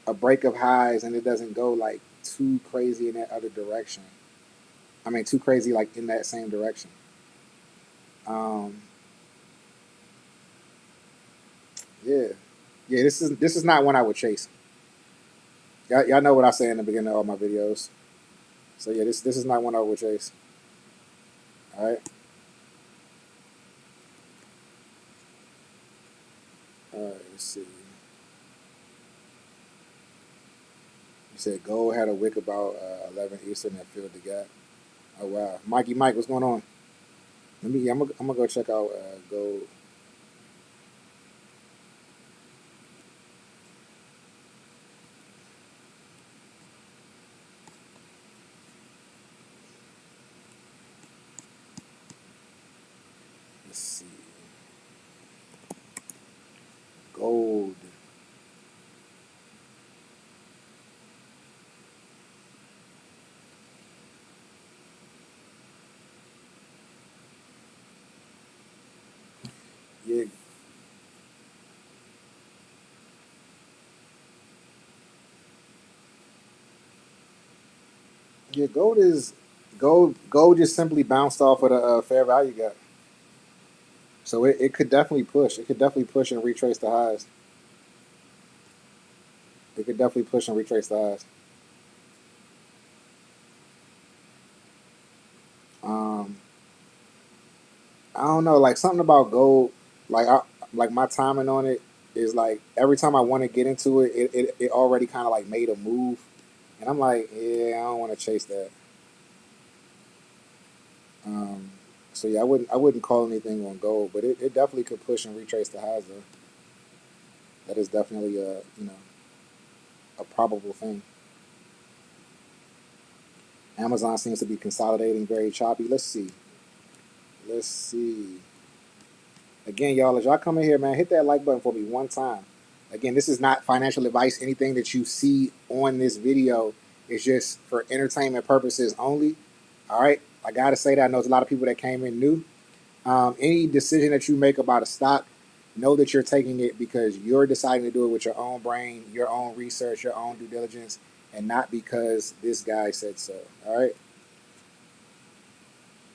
a break of highs and it doesn't go like too crazy in that other direction. I mean, too crazy like in that same direction. Um, yeah, yeah. This is not one I would chase. Y'all know what I say in the beginning of all my videos. So yeah, this is not one I would chase. All right, all right. Let's see. You said gold had a wick about 11 Eastern that filled the gap. Oh wow, Mikey Mike, what's going on? I'm gonna go check out gold. Let's see, gold. Yeah, yeah. Gold just simply bounced off of the fair value gap. So it could definitely push. It could definitely push and retrace the highs. It could definitely push and retrace the highs. Um, I don't know, like something about gold, like like my timing on it is like every time I want to get into it, it already kind of like made a move, and I'm like, yeah, I don't want to chase that. Um, so yeah, I wouldn't call anything on gold, but it definitely could push and retrace the highs though. That is definitely a probable thing. Amazon seems to be consolidating very choppy. Let's see. Let's see. Again, y'all, as y'all come in here, man, hit that like button for me one time. Again, this is not financial advice. Anything that you see on this video is just for entertainment purposes only. All right. I got to say that. I know there's a lot of people that came in new. Any decision that you make about a stock, know that you're taking it because you're deciding to do it with your own brain, your own research, your own due diligence, and not because this guy said so. All right.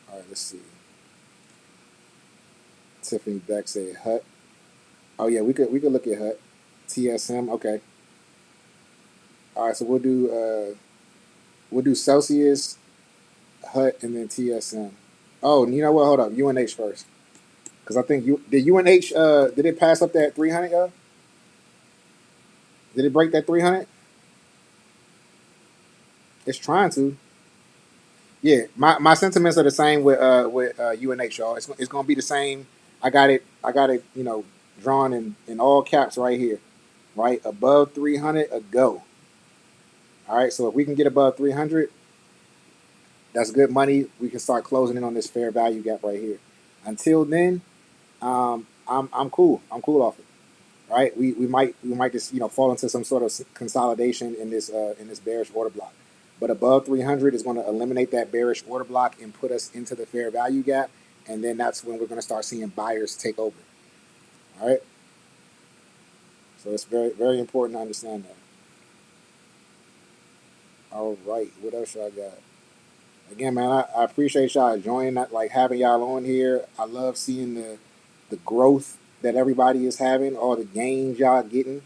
All right. Let's see. Tiffany Beck said Hut. Oh yeah, we could look at Hut. TSM. Okay. All right. So we'll do Celsius, Hut, and then TSM. Oh, you know what? Hold up. UNH first, because I think you did UNH. Did it pass up that 300? Did it break that 300? It's trying to. Yeah, my sentiments are the same with UNH, y'all. It's gonna be the same. I got it. Drawn in all caps right here, right above 300 a go. All right, so if we can get above 300, that's good money. We can start closing in on this fair value gap right here. Until then, I'm cool. I'm cool off it. Right? We might just fall into some sort of consolidation in this bearish order block. But above 300 is going to eliminate that bearish order block and put us into the fair value gap, and then that's when we're going to start seeing buyers take over. All right. So it's very very important to understand that. All right. What else y'all got? Again, man, I appreciate y'all joining that, like having y'all on here. I love seeing the growth that everybody is having, all the gains y'all getting,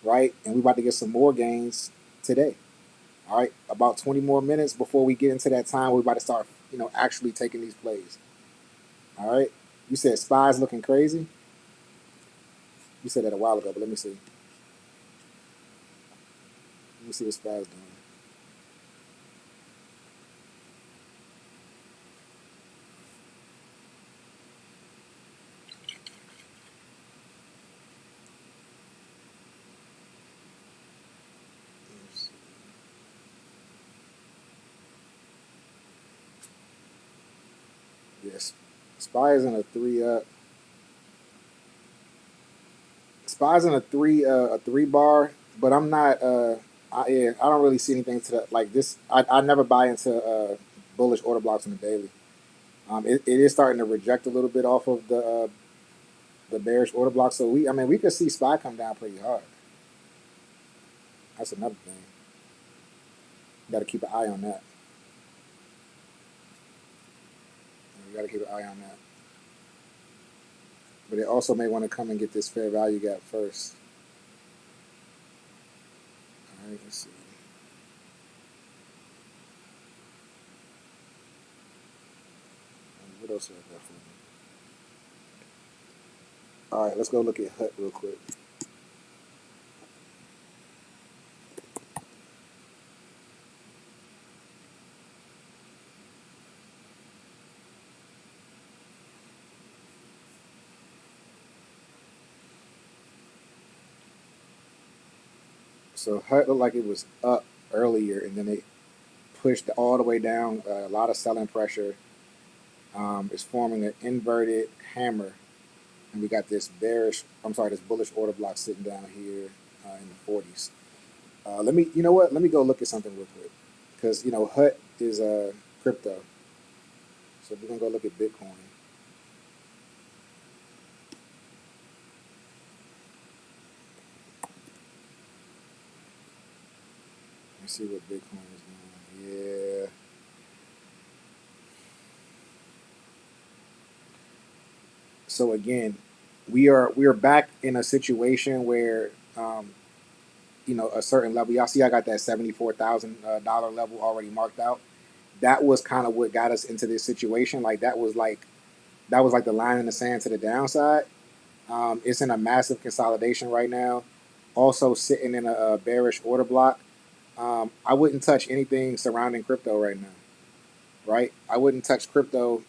right? And we about to get some more gains today. All right, about 20 more minutes before we get into that time. We're about to start, actually taking these plays. All right. You said spies looking crazy. You said that a while ago, but let me see. Let me see what spies doing. Yes, spies in a three up. Spies in a three bar, but I'm not. Yeah, I don't really see anything to that like this. I never buy into bullish order blocks on the daily. It is starting to reject a little bit off of the bearish order block. So I mean, we could see SPY come down pretty hard. That's another thing. Got to keep an eye on that. We got to keep an eye on that. But it also may want to come and get this fair value gap first. All right, let's see. What else do I got for you? All right, let's go look at HUT real quick. So HUT looked like it was up earlier, and then it pushed all the way down. A lot of selling pressure. It's forming an inverted hammer, and we got this this bullish order block sitting down here in the 40s. Let me, you know what? Let me go look at something real quick, because HUT is crypto, so we're gonna go look at Bitcoin. Let's see what Bitcoin is doing. Yeah. So again, we are back in a situation where a certain level. Y'all see, I got that $74,000 level already marked out. That was kind of what got us into this situation. Like that was like the line in the sand to the downside. It's in a massive consolidation right now. Also sitting in a bearish order block. I wouldn't touch anything surrounding crypto right now. Right? I wouldn't touch crypto,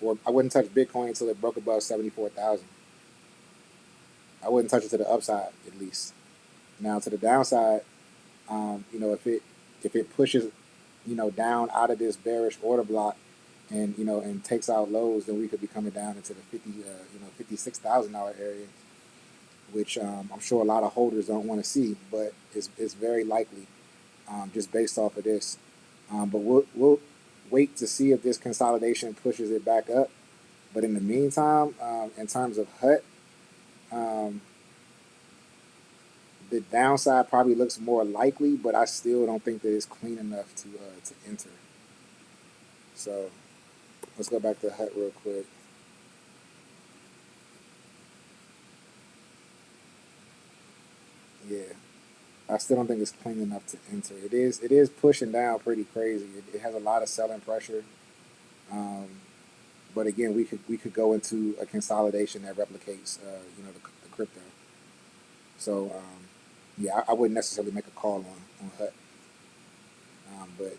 or I wouldn't touch Bitcoin until it broke above 74,000. I wouldn't touch it to the upside at least. Now to the downside, if it pushes, down out of this bearish order block, and takes out lows, then we could be coming down into the $56,000 area, which I'm sure a lot of holders don't want to see, but it's very likely, just based off of this. But we'll wait to see if this consolidation pushes it back up. But in the meantime, in terms of HUT, um, the downside probably looks more likely, but I still don't think that it's clean enough to enter. So let's go back to HUT real quick. Yeah, I still don't think it's clean enough to enter. It is pushing down pretty crazy. It has a lot of selling pressure. Um, but again, we could go into a consolidation that replicates the crypto. So yeah, I wouldn't necessarily make a call on HUT. But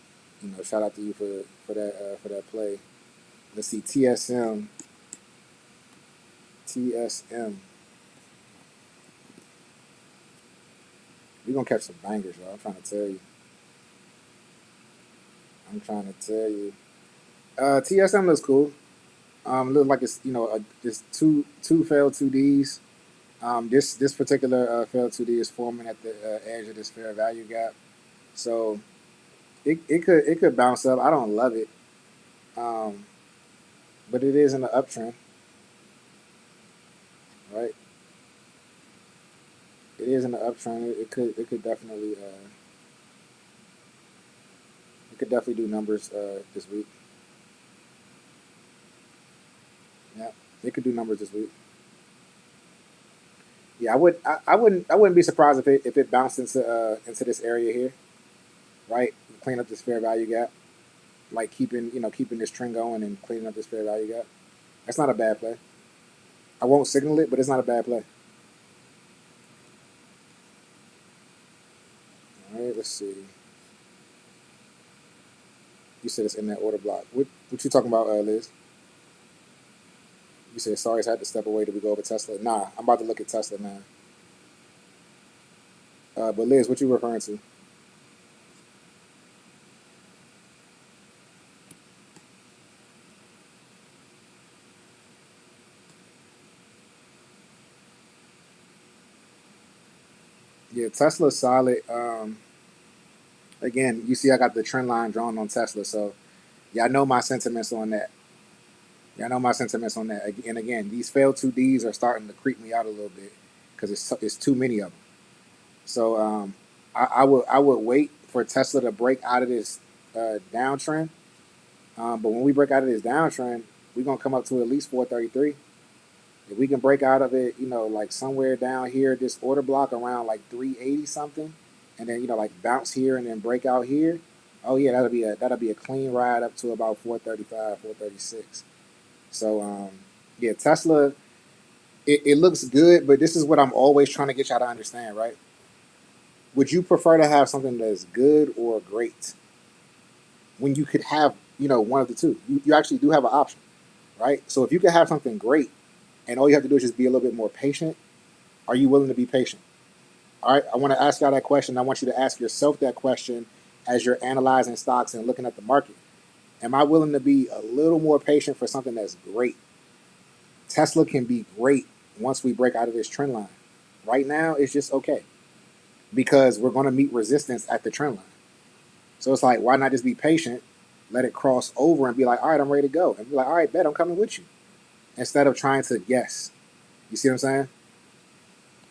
shout out to you for that play. Let's see, TSM. We're gonna catch some bangers, y'all. I'm trying to tell you. I'm trying to tell you. TSM looks cool. Looks like it's just two failed 2Ds. This particular failed 2D is forming at the edge of this fair value gap. So it could bounce up. I don't love it, um, but it is in the uptrend, right? It is in the uptrend. It could definitely do numbers this week. Yeah, it could do numbers this week. Yeah, I wouldn't be surprised if it bounced into this area here. right? Clean up this fair value gap, like keeping this trend going and cleaning up this fair value gap. That's not a bad play. I won't signal it, but it's not a bad play. All right, let's see. You said it's in that order block. What you talking about, Liz? You said sorry, I had to step away. Did we go over Tesla? Nah, I'm about to look at Tesla now. But Liz, what you referring to? Yeah, Tesla's solid. Again, you see, I got the trend line drawn on Tesla, so y'all know my sentiments on that. Y'all know my sentiments on that. And again, these failed 2Ds are starting to creep me out a little bit because it's too many of them. So I would wait for Tesla to break out of this downtrend. But when we break out of this downtrend, we're gonna come up to at least 433. If we can break out of it, like somewhere down here, this order block around like 380 something, and then like bounce here and then break out here. Oh yeah, that'll be a clean ride up to about 435, 436. So yeah, Tesla, it looks good, but this is what I'm always trying to get y'all to understand, right? Would you prefer to have something that's good or great when you could have one of the two? You actually do have an option, right? So if you could have something great and all you have to do is just be a little bit more patient, are you willing to be patient? All right, I want to ask y'all that question. I want you to ask yourself that question as you're analyzing stocks and looking at the market. Am I willing to be a little more patient for something that's great? Tesla can be great once we break out of this trend line. Right now, it's just okay because we're going to meet resistance at the trend line. So it's like, why not just be patient, let it cross over and be like, all right, I'm ready to go. And be like, all right, bet, I'm coming with you. Instead of trying to guess. You see what I'm saying?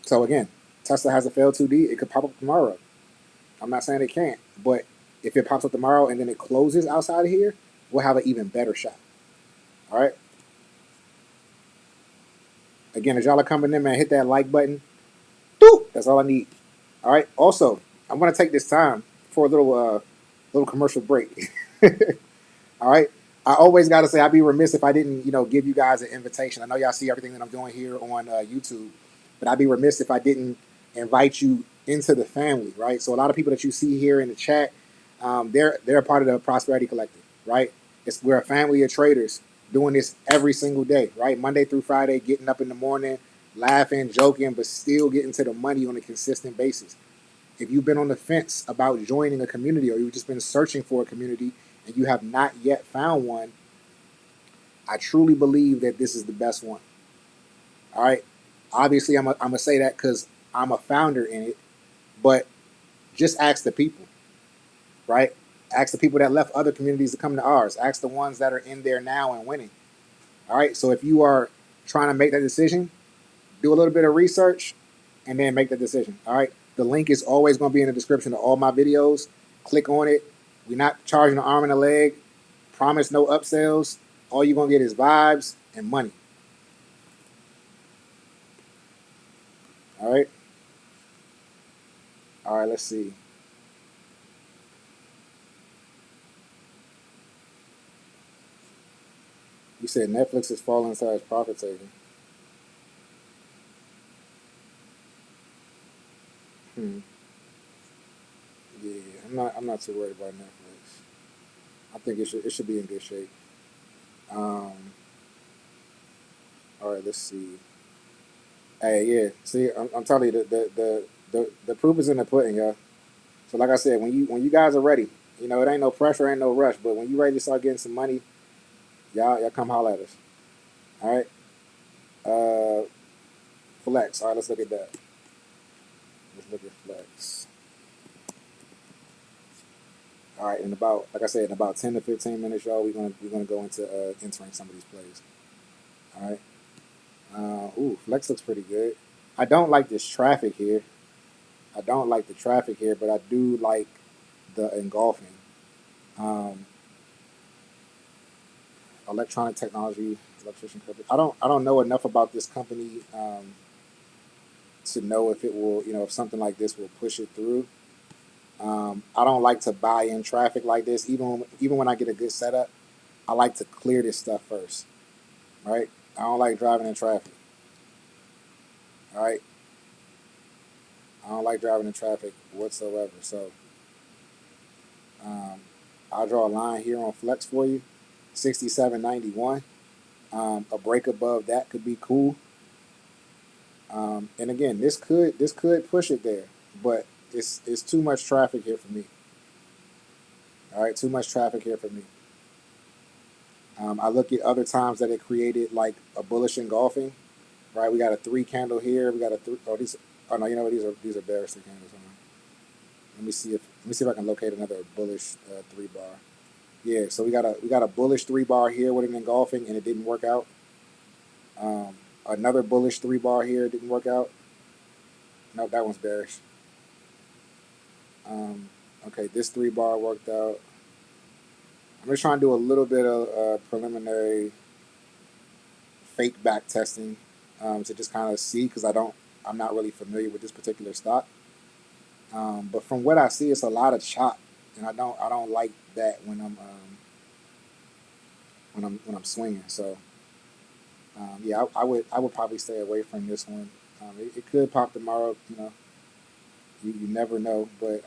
So again, Tesla has a failed 2D. It could pop up tomorrow. I'm not saying it can't, but if it pops up tomorrow and then it closes outside of here, we'll have an even better shot. All right? Again, as y'all are coming in, man, hit that like button. Doop! That's all I need. All right? Also, I'm going to take this time for a little commercial break. All right? I always got to say, I'd be remiss if I didn't, give you guys an invitation. I know y'all see everything that I'm doing here on YouTube, but I'd be remiss if I didn't invite you into the family, right? So a lot of people that you see here in the chat, they're a part of the Prosperity Collective, right? We're a family of traders doing this every single day, right? Monday through Friday, getting up in the morning, laughing, joking, but still getting to the money on a consistent basis. If you've been on the fence about joining a community or you've just been searching for a community and you have not yet found one, I truly believe that this is the best one. All right. Obviously, I'm going to say that because I'm a founder in it, but just ask the people, right? Ask the people that left other communities to come to ours. Ask the ones that are in there now and winning. All right. So if you are trying to make that decision, do a little bit of research and then make the decision. All right. The link is always going to be in the description of all my videos. Click on it. We're not charging an arm and a leg. Promise no upsells. All you're going to get is vibes and money. All right. All right. Let's see. You said Netflix is falling inside its profit taking. Hmm. Yeah, I'm not too worried about Netflix. I think it should be in good shape. Um, all right, let's see. Hey, yeah. See, I'm telling you, the proof is in the pudding, y'all. So, like I said, when you guys are ready, it ain't no pressure, ain't no rush. But when you ready to start getting some money, y'all come holler at us. All right. Flex. All right, let's look at that. Let's look at flex. All right, like I said, in about 10 to 15 minutes, y'all, we're gonna go into entering some of these plays. All right. Ooh, flex looks pretty good. I don't like this traffic here. I don't like the traffic here, but I do like the engulfing. Um, electronic technology, electrician company. I don't know enough about this company to know if it will, if something like this will push it through. I don't like to buy in traffic like this. Even when I get a good setup, I like to clear this stuff first, right? I don't like driving in traffic, all right? I don't like driving in traffic whatsoever. So um, I'll draw a line here on flex for you, 67.91. A break above that could be cool. And again, this could push it there, but it's too much traffic here for me. All right, too much traffic here for me. I look at other times that it created like a bullish engulfing. Right, we got a 3 candle here. We got a three. Oh, these. Oh no, you know what? These are bearish 3 candles. Hold on. Let me see if I can locate another bullish 3 bar. Yeah, so we got a bullish 3 bar here with an engulfing, and it didn't work out. Another bullish 3 bar here didn't work out. No, that one's bearish. Okay, this 3 bar worked out. I'm just trying to do a little bit of preliminary fake back testing to just kind of see because I'm not really familiar with this particular stock. But from what I see, it's a lot of chop, and I don't like that when I'm swinging. So yeah, I would probably stay away from this one. It could pop tomorrow. You never know. But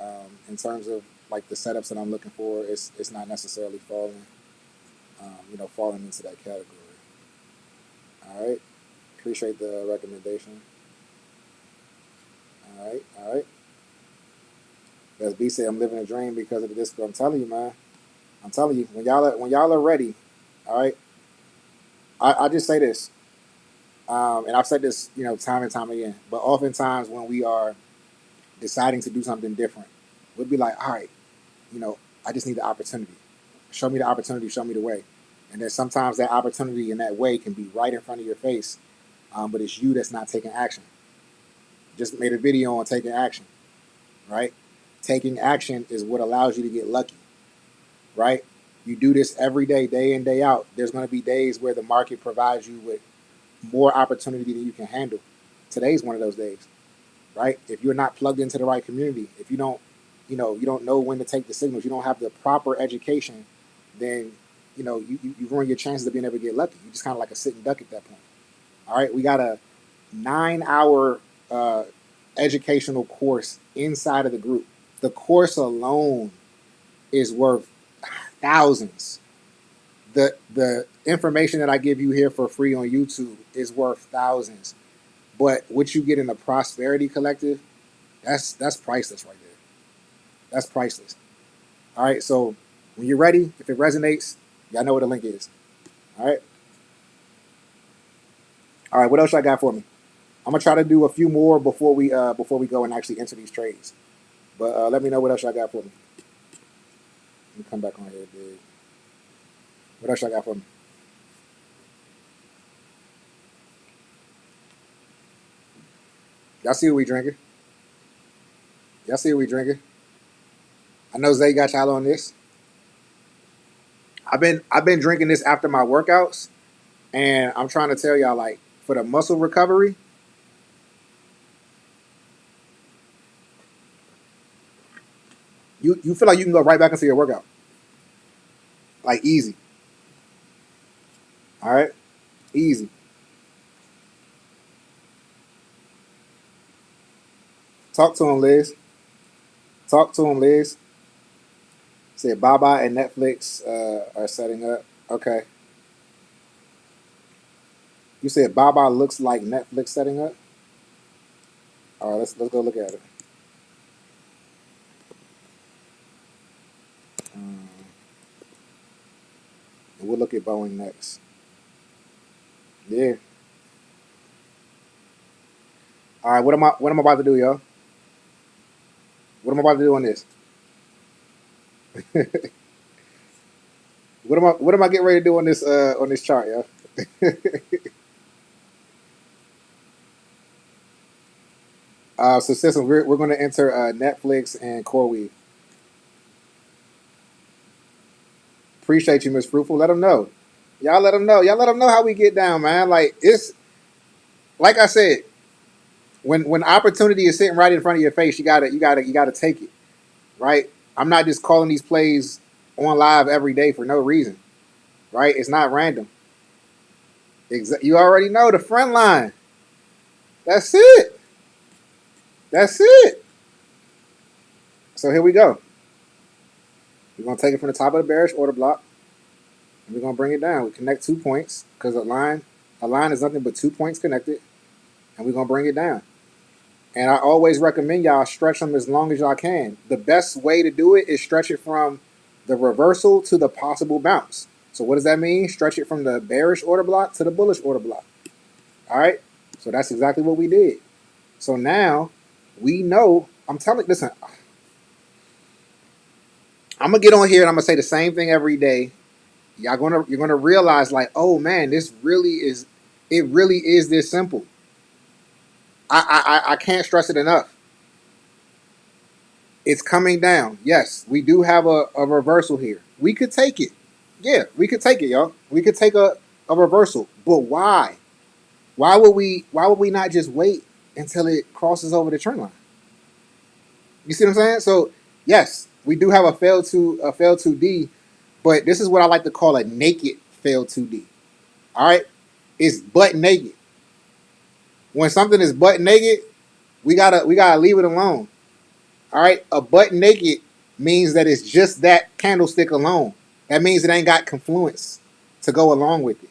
in terms of like the setups that I'm looking for, it's not necessarily falling into that category. All right. Appreciate the recommendation. All right. As B said, I'm living a dream because of the disco. I'm telling you, man. I'm telling you, when y'all are ready, all right. I just say this, and I've said this, time and time again. But oftentimes when we are deciding to do something different, we'll be like, all right, I just need the opportunity. Show me the opportunity. Show me the way. And then sometimes that opportunity and that way can be right in front of your face, but it's you that's not taking action. Just made a video on taking action, right? Taking action is what allows you to get lucky, right? You do this every day in, day out. There's going to be days where the market provides you with more opportunity than you can handle. Today's one of those days, right? If you're not plugged into the right community, if you don't know when to take the signals, you don't have the proper education, then, you ruin your chances of being able to get lucky. You're just kind of like a sitting duck at that point. All right, we got a 9-hour educational course inside of the group. The course alone is worth thousands. The information that I give you here for free on YouTube is worth thousands. But what you get in the Prosperity Collective, that's priceless right there. That's priceless. All right, so when you're ready, if it resonates, y'all know where the link is. All right. All right, what else I got for me? I'm gonna try to do a few more before we go and actually enter these trades. But let me know what else I got for me. Let me come back on here, dude. What else I got for me? Y'all see what we drinking? Y'all see what we drinking? I know Zay got y'all on this. I've been drinking this after my workouts, and I'm trying to tell y'all, like, for the muscle recovery, you feel like you can go right back into your workout. Like easy. All right? Easy. Talk to him, Liz. Talk to him, Liz. Said Baba and Netflix are setting up. Okay. You said Baba looks like Netflix setting up? All right, let's go look at it. And we'll look at Boeing next. Yeah. All right, what am I about to do, y'all? What am I about to do on this? What am I getting ready to do on this chart, y'all? So Cecil, we're going to enter Netflix and CoreWeave. Appreciate you, Miss Fruitful. Let them know. Y'all let them know. Y'all let them know how we get down, man. Like it's like I said, when opportunity is sitting right in front of your face, you gotta take it, right? I'm not just calling these plays on live every day for no reason, right? It's not random. You already know the front line. That's it. That's it. So here we go. We're going to take it from the top of the bearish order block, and we're going to bring it down. We connect 2 points because a line is nothing but 2 points connected, and we're going to bring it down. And I always recommend y'all stretch them as long as y'all can. The best way to do it is stretch it from the reversal to the possible bounce. So what does that mean? Stretch it from the bearish order block to the bullish order block. All right? So that's exactly what we did. So now we know, I'm telling, listen, I'm going to get on here and I'm going to say the same thing every day. You're going to realize like, oh man, it really is this simple. I can't stress it enough. It's coming down. Yes, we do have a reversal here. We could take it. Yeah, we could take it, y'all. We could take a reversal. But why? Why would we not just wait until it crosses over the trend line? You see what I'm saying? So yes, we do have a fail 2D, but this is what I like to call a naked fail 2D. All right? It's butt naked. When something is butt naked, we gotta leave it alone. All right, a butt naked means that it's just that candlestick alone. That means it ain't got confluence to go along with it.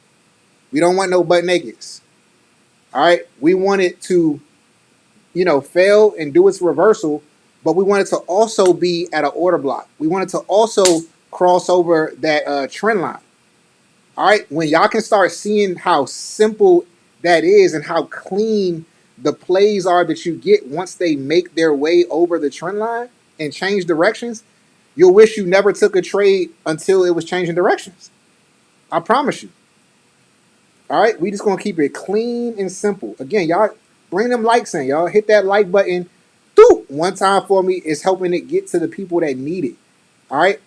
We don't want no butt nakeds. All right, we want it to, fail and do its reversal, but we want it to also be at an order block. We want it to also cross over that trend line. All right, when y'all can start seeing how simple that is and how clean the plays are that you get once they make their way over the trend line and change directions, you'll wish you never took a trade until it was changing directions. I promise you. All right, we just going to keep it clean and simple. Again, y'all bring them likes in. Y'all hit that like button one time for me. It's helping it get to the people that need it. All right,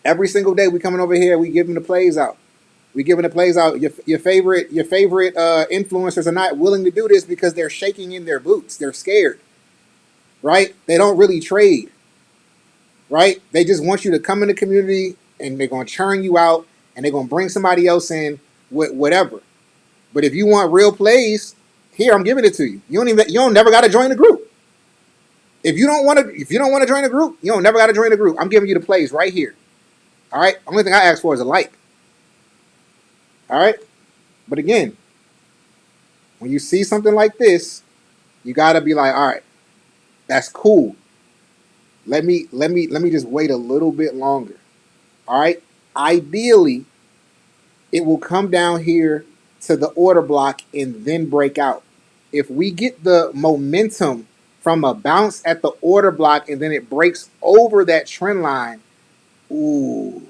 every single day we coming over here, we giving the plays out. We giving the plays out. Your favorite influencers are not willing to do this because they're shaking in their boots. They're scared, right? They don't really trade, right? They just want you to come in the community and they're going to churn you out and they're going to bring somebody else in with whatever. But if you want real plays, here I'm giving it to you. You don't never got to join the group. If you don't want to join the group, you don't never got to join the group. I'm giving you the plays right here. All right. Only thing I ask for is a like. All right, but again, when you see something like this, you gotta be like, all right, that's cool. Let me just wait a little bit longer. All right. Ideally, it will come down here to the order block and then break out. If we get the momentum from a bounce at the order block and then it breaks over that trend line, ooh.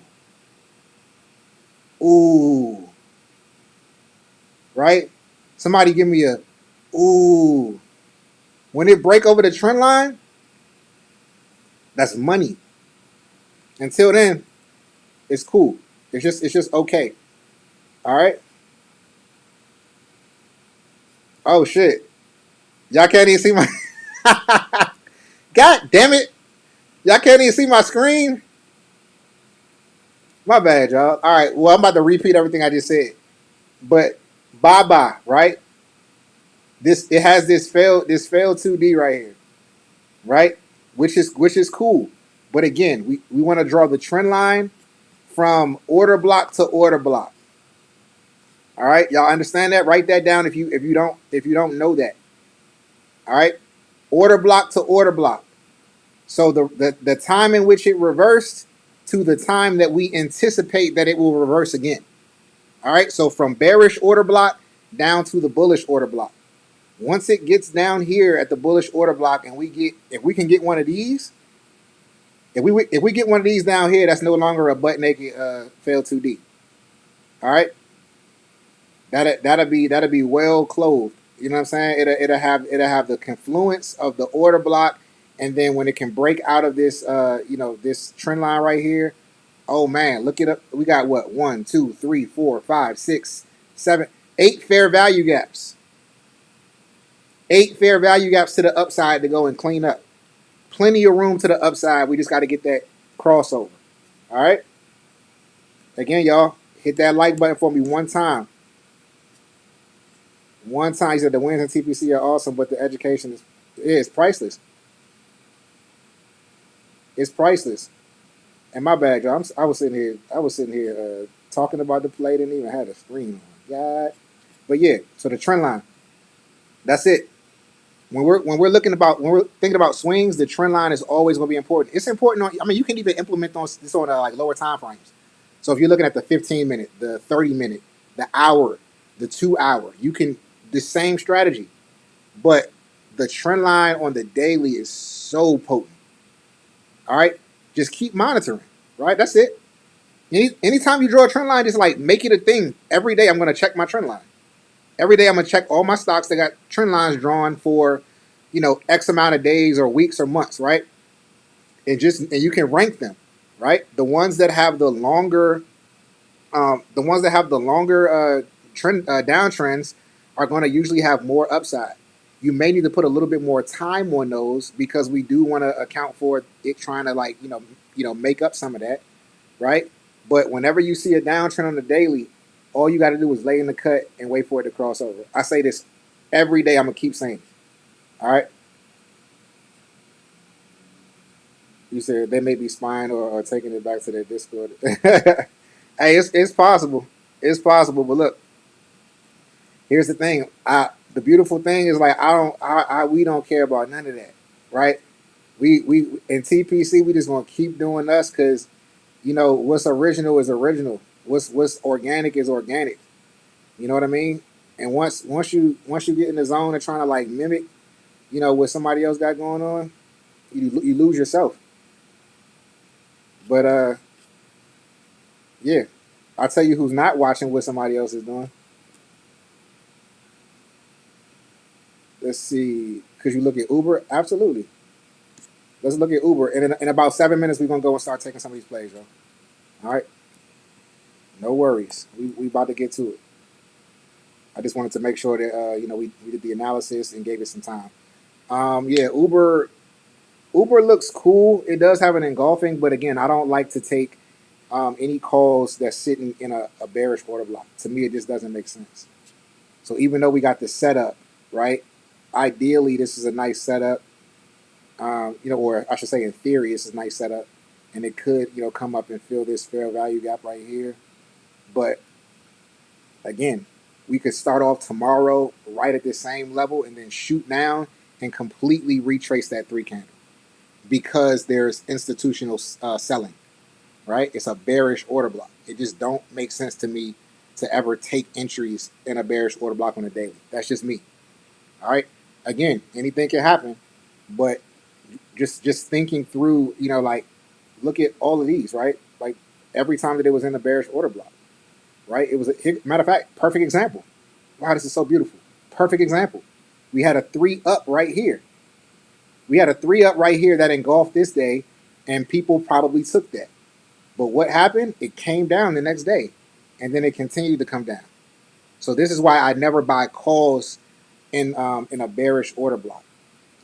Right? Somebody give me a ooh. When it break over the trend line, that's money. Until then, it's cool. It's just okay. All right? Oh shit. Y'all can't even see my God damn it. Y'all can't even see my screen. My bad, y'all. All right. Well, I'm about to repeat everything I just said. But bye-bye, right? It has this fail 2D right here, right? Which is cool. But again, we want to draw the trend line from order block to order block. All right, y'all understand that? Write that down if you don't know that. All right, order block to order block. So the time in which it reversed to the time that we anticipate that it will reverse again. All right, so from bearish order block down to the bullish order block. Once it gets down here at the bullish order block, and if we can get one of these, if we get one of these down here, that's no longer a butt naked fail 2D. All right, that'll be well clothed. You know what I'm saying? It'll have the confluence of the order block, and then when it can break out of this this trend line right here. Oh man, look it up. We got what? 1, 2, 3, 4, 5, 6, 7, 8 fair value gaps. 8 fair value gaps to the upside to go and clean up. plenty of room to the upside. We just got to get that crossover. All right. Again, y'all, hit that like button for me one time. One time. He said the wins in TPC are awesome, but the education is priceless. It's priceless. And my bad, y'all. I was sitting here. Talking about the play. Didn't even have a screen on. God. But yeah. So the trend line. That's it. When we're thinking about swings, the trend line is always going to be important. It's important. You can even implement this on like lower time frames. So if you're looking at the 15 minute, the 30 minute, the hour, the 2 hour, you can the same strategy, but the trend line on the daily is so potent. All right, just keep monitoring. Right, that's it. Anytime you draw a trend line, just like make it a thing. Every day I'm going to check my trend line. Every day I'm gonna check all my stocks that got trend lines drawn for, X amount of days or weeks or months, right? And you can rank them, right? The ones that have the longer trend downtrends are going to usually have more upside. You may need to put a little bit more time on those because we do want to account for it trying to make up some of that, right? But whenever you see a downtrend on the daily, all you got to do is lay in the cut and wait for it to cross over. I say this every day. I'm gonna keep saying it. All right. You said they may be spying or taking it back to their Discord. Hey, it's possible. It's possible. But look, here's the thing. The beautiful thing is like we don't care about none of that, right? We in TPC we just gonna keep doing us because what's original is original. What's organic is organic. You know what I mean? And once you get in the zone of trying to like mimic, what somebody else got going on, you lose yourself. But yeah, I'll tell you who's not watching what somebody else is doing. Let's see. Could you look at Uber? Absolutely. Let's look at Uber. And in about 7 minutes, we're gonna go and start taking some of these plays, yo. All right. No worries. We about to get to it. I just wanted to make sure that we did the analysis and gave it some time. Yeah, Uber looks cool. It does have an engulfing, but again, I don't like to take any calls that's sitting in a bearish order block. To me, it just doesn't make sense. So even though we got the setup, right? Ideally, this is a nice setup. Or I should say, in theory, this is a nice setup, and it could, come up and fill this fair value gap right here. But again, we could start off tomorrow right at the same level and then shoot down and completely retrace that 3 candle because there's institutional selling, right? It's a bearish order block. It just don't make sense to me to ever take entries in a bearish order block on a daily. That's just me. All right. Again, anything can happen, but just thinking through, look at all of these, right? Like every time that it was in a bearish order block, right? It was matter of fact, perfect example. Wow, this is so beautiful. Perfect example. We had a 3 up right here. We had a 3 up right here that engulfed this day, and people probably took that. But what happened? It came down the next day, and then it continued to come down. So this is why I never buy calls in a bearish order block,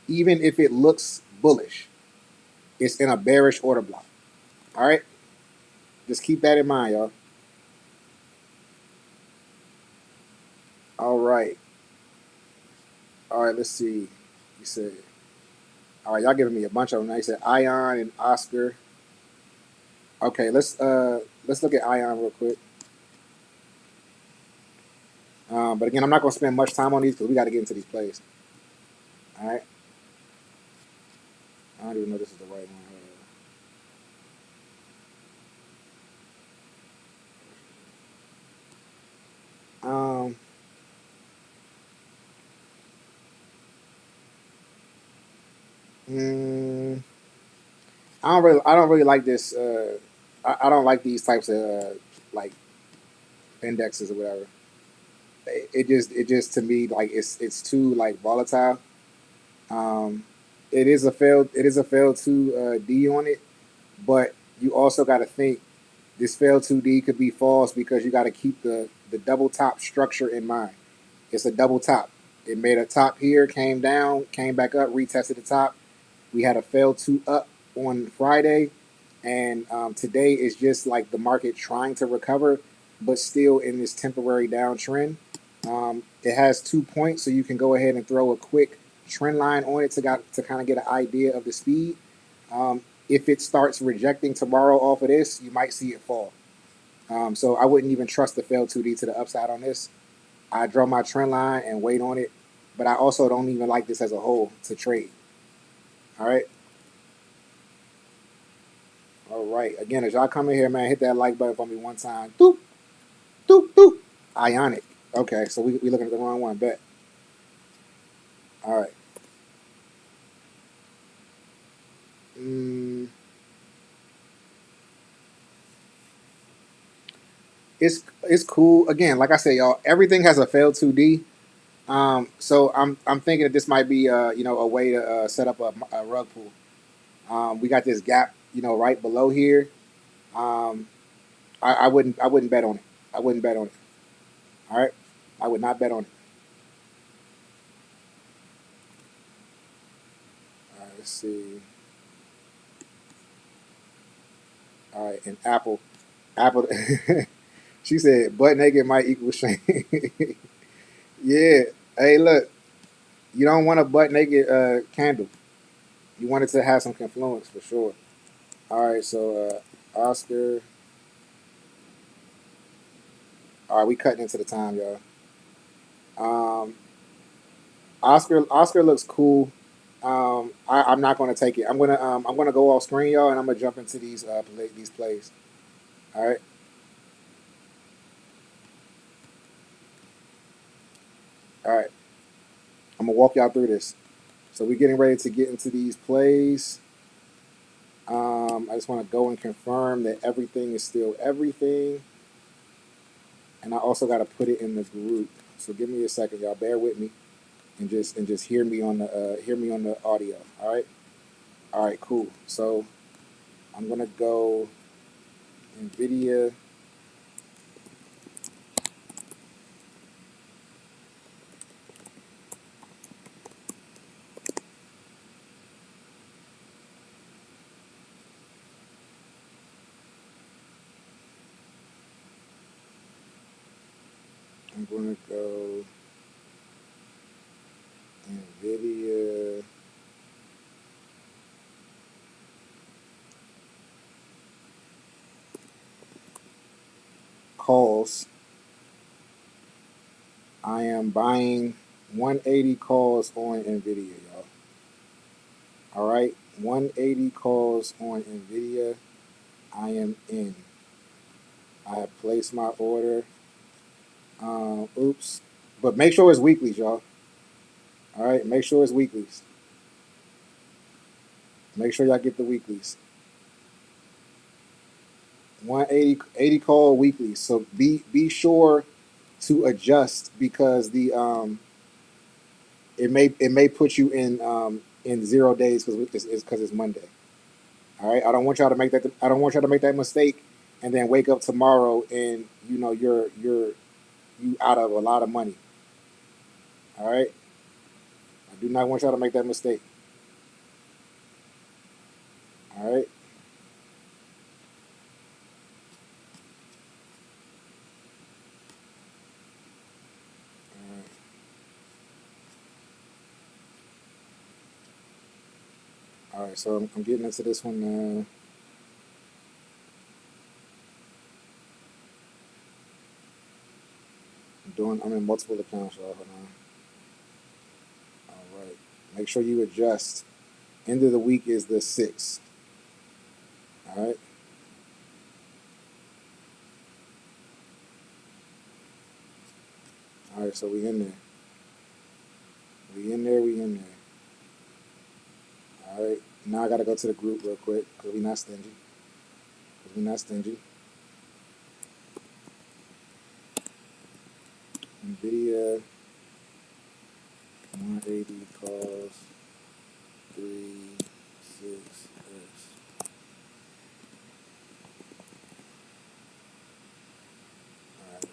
even if it looks bullish. It's in a bearish order block. All right, just keep that in mind, y'all. All right. All right, let's see. You said, all right, y'all giving me a bunch of them. Now you said Ion and Oscar. Okay, let's look at Ion real quick. But again, I'm not gonna spend much time on these because we got to get into these plays. All right. I don't even know if this is the right one. I don't really like this. I don't like these types of like indexes or whatever. It just to me like it's too like volatile. Um, it is a failed 2D on it, but you also got to think this failed 2D could be false because you got to keep the double top structure in mind. It's a double top. It made a top here, came down, came back up, retested the top, We had a fail two up on Friday, and today is just like the market trying to recover, but still in this temporary downtrend. It has 2 points, so you can go ahead and throw a quick trend line on it to kind of get an idea of the speed. If it starts rejecting tomorrow off of this, you might see it fall. So I wouldn't even trust the fail 2D to the upside on this. I draw my trend line and wait on it, but I also don't even like this as a whole to trade. All right. All right. Again, as y'all come in here, man, hit that like button for me one time. Doop, doop, doop. Ionic. Okay, so we looking at the wrong one. Bet. All right. Mm, it's cool. Again, like I said, y'all, everything has a fail 2D. So I'm thinking that this might be a way to set up a rug pool. We got this gap right below here. Um, I wouldn't bet on it. I wouldn't bet on it. All right, I would not bet on it. All right, let's see. All right, and Apple. She said butt naked might equal shame. Yeah. Hey, look, you don't want a butt naked candle. You want it to have some confluence for sure. All right, so Oscar. All right, we cutting into the time, y'all. Um, Oscar looks cool. I'm not going to take it. I'm gonna go off screen, y'all, and I'm gonna jump into these plays. All right, all right. I'm gonna walk y'all through this. So we're getting ready to get into these plays. I just want to go and confirm that everything is still everything, and I also got to put it in the group. So give me a second, y'all. Bear with me and just hear me on the audio. All right, cool. So I'm gonna go NVIDIA. I'm gonna go NVIDIA calls. I am buying 180 calls on NVIDIA, y'all. All right, 180 calls on NVIDIA. I am in. I have placed my order. Oops. But make sure it's weeklies, y'all. All right, make sure it's weeklies. Make sure y'all get the weeklies. 180 call weeklies. So be sure to adjust because the it may put you in 0 days because it's Monday. All right, I don't want y'all to make that. I don't want y'all to make that mistake and then wake up tomorrow and you out of a lot of money. All right, I do not want y'all to make that mistake. All right. All right. All right. So I'm getting into this one. I'm in multiple accounts, y'all. Hold on. All right. Make sure you adjust. End of the week is the 6th. All right. All right. So we in there. We in there. We in there. All right. Now I gotta go to the group real quick because we not stingy. Because we not stingy. NVIDIA 180 calls 36S. All right.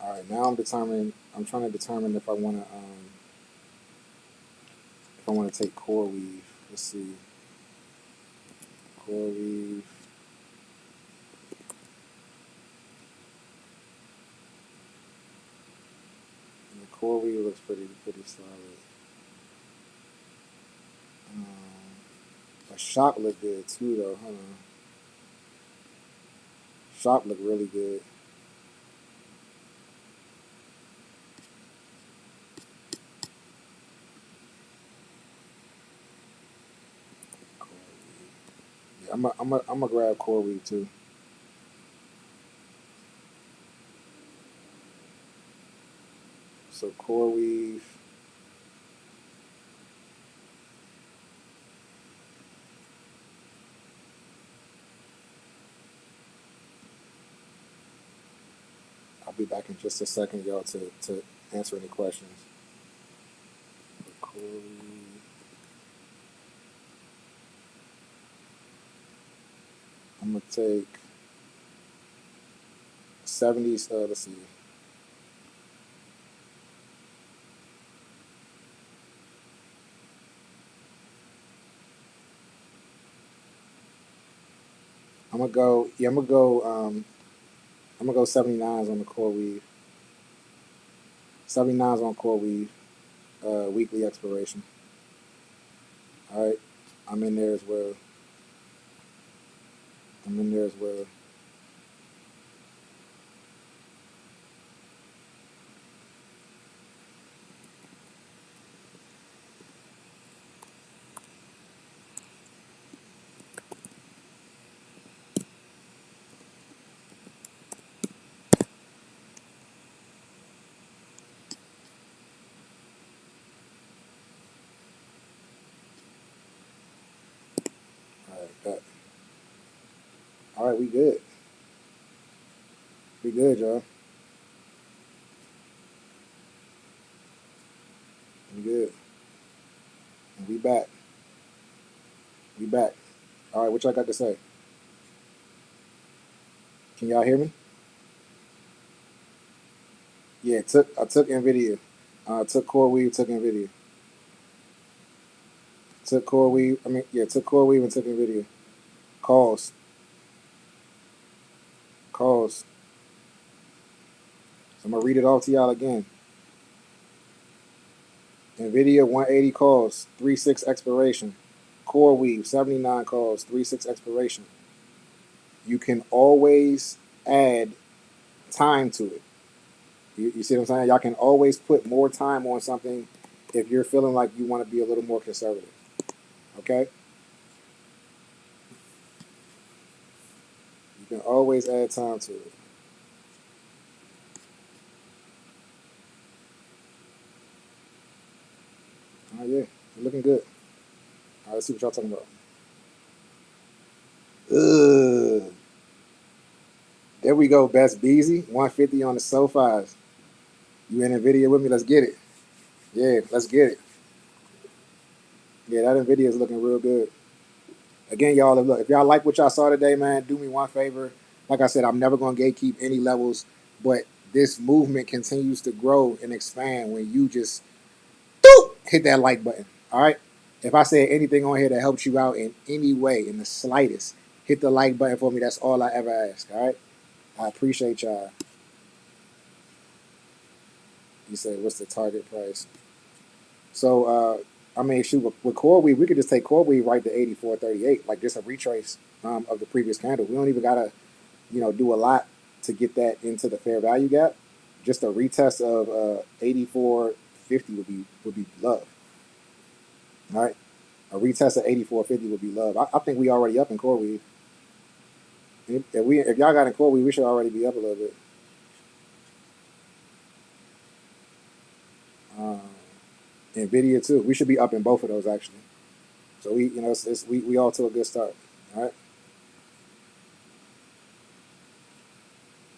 All right. Now I'm determining. I'm trying to determine if I want to take core weave. Let's see. Core weave. And the core weave looks pretty solid. A shock look good too though. Hold on. Shock look really good. Core weave. Yeah, I'm gonna grab core weave too. So core weave. I'll be back in just a second, y'all, to answer any questions. Core weave. I'm gonna take 70s. Let's see. I'm gonna go. Yeah, I'm gonna go. I'm gonna go 79s on the core weave. 79s on core weave. Weekly expiration. All right. I'm in there as well. I'm in there as well. All right. All right. We good. We good, y'all. We good. And we back. We back. All right. What y'all got to say? Can y'all hear me? Yeah. I took Nvidia. Took CoreWeave. Took Nvidia. Took CoreWeave. I mean, yeah. Took CoreWeave and took Nvidia. Calls. Calls. So I'm gonna read it all to y'all again. Nvidia 180 calls, 3-6 expiration. CoreWeave 79 calls, 3-6 expiration. You can always add time to it. You see what I'm saying? Y'all can always put more time on something if you're feeling like you want to be a little more conservative. Okay? You can always add time to it. Oh yeah, you're looking good. All right, let's see what y'all talking about. Ugh. There we go, Best Beezy. 150 on the SoFis. You in NVIDIA with me? Let's get it. Yeah, let's get it. Yeah, that NVIDIA is looking real good. Again, y'all, look, if y'all like what y'all saw today, man, do me one favor. Like I said, I'm never going to gatekeep any levels, but this movement continues to grow and expand when you just doop, hit that like button. All right? If I say anything on here that helps you out in any way, in the slightest, hit the like button for me. That's all I ever ask. All right? I appreciate y'all. You say, what's the target price? So, I mean, shoot, with CoreWeave, we could just take CoreWeave right to 84.38, like just a retrace of the previous candle. We don't even got to do a lot to get that into the fair value gap. Just a retest of 84.50 would be love. All right, a retest of 84.50 would be love. I think we already up in CoreWeave. If y'all got in CoreWeave, we should already be up a little bit. Um, Nvidia too. We should be up in both of those actually. So we all to a good start. All right.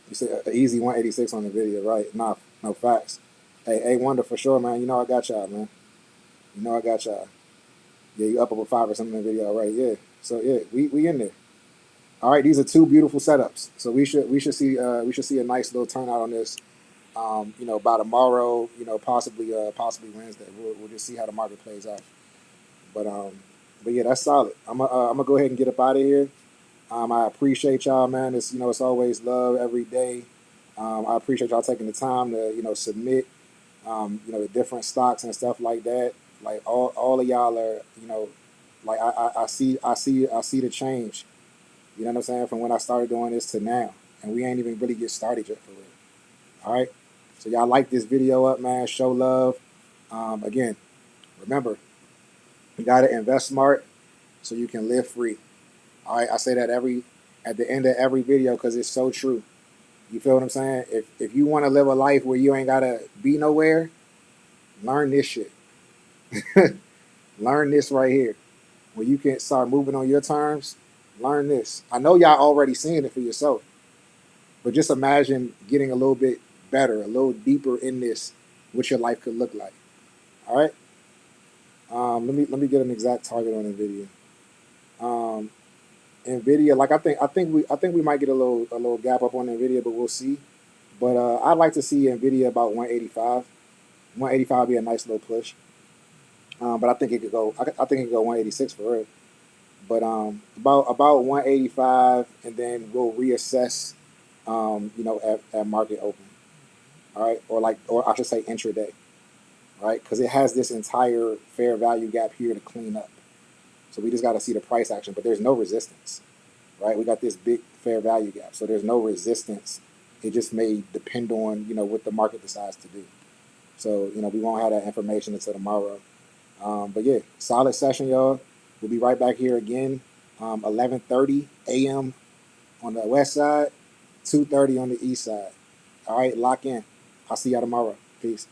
You say an easy 186 on the video, right? Nah, no facts. Hey, Wonder for sure, man. You know I got y'all, man. You know I got y'all. Yeah, you up over 5 or something in the video already. Yeah. So yeah, we in there. All right, these are two beautiful setups. So we should see a nice little turnout on this. By tomorrow, possibly Wednesday. We'll just see how the market plays out. But But yeah, that's solid. I'm gonna go ahead and get up out of here. I appreciate y'all, man. It's it's always love every day. I appreciate y'all taking the time to submit the different stocks and stuff like that. Like all of y'all are like I see the change. You know what I'm saying, from when I started doing this to now, and we ain't even really get started yet for real. All right, so y'all like this video up, man. Show love. Again, remember, you gotta invest smart so you can live free. All right, I say that at the end of every video because it's so true. You feel what I'm saying? If you want to live a life where you ain't gotta be nowhere, learn this shit. Learn this right here. Where you can start moving on your terms, learn this. I know y'all already seeing it for yourself, but just imagine getting a little bit better, a little deeper in this, what your life could look like. All right. Let me get an exact target on Nvidia. Um, Nvidia, like I think we might get a little gap up on Nvidia, but we'll see. But I'd like to see Nvidia about 185. 185 would be a nice little push. But I think it could go. I think it could go 186 for real. But about 185, and then we'll reassess. At market open. All right, or I should say intraday. Right, because it has this entire fair value gap here to clean up. So we just got to see the price action, but there's no resistance. Right, we got this big fair value gap, so there's no resistance. It just may depend on what the market decides to do. So we won't have that information until tomorrow. But yeah, solid session, y'all. We'll be right back here again, 11:30 a.m. on the west side, 2:30 on the east side. All right, lock in. I'll see y'all tomorrow. Peace.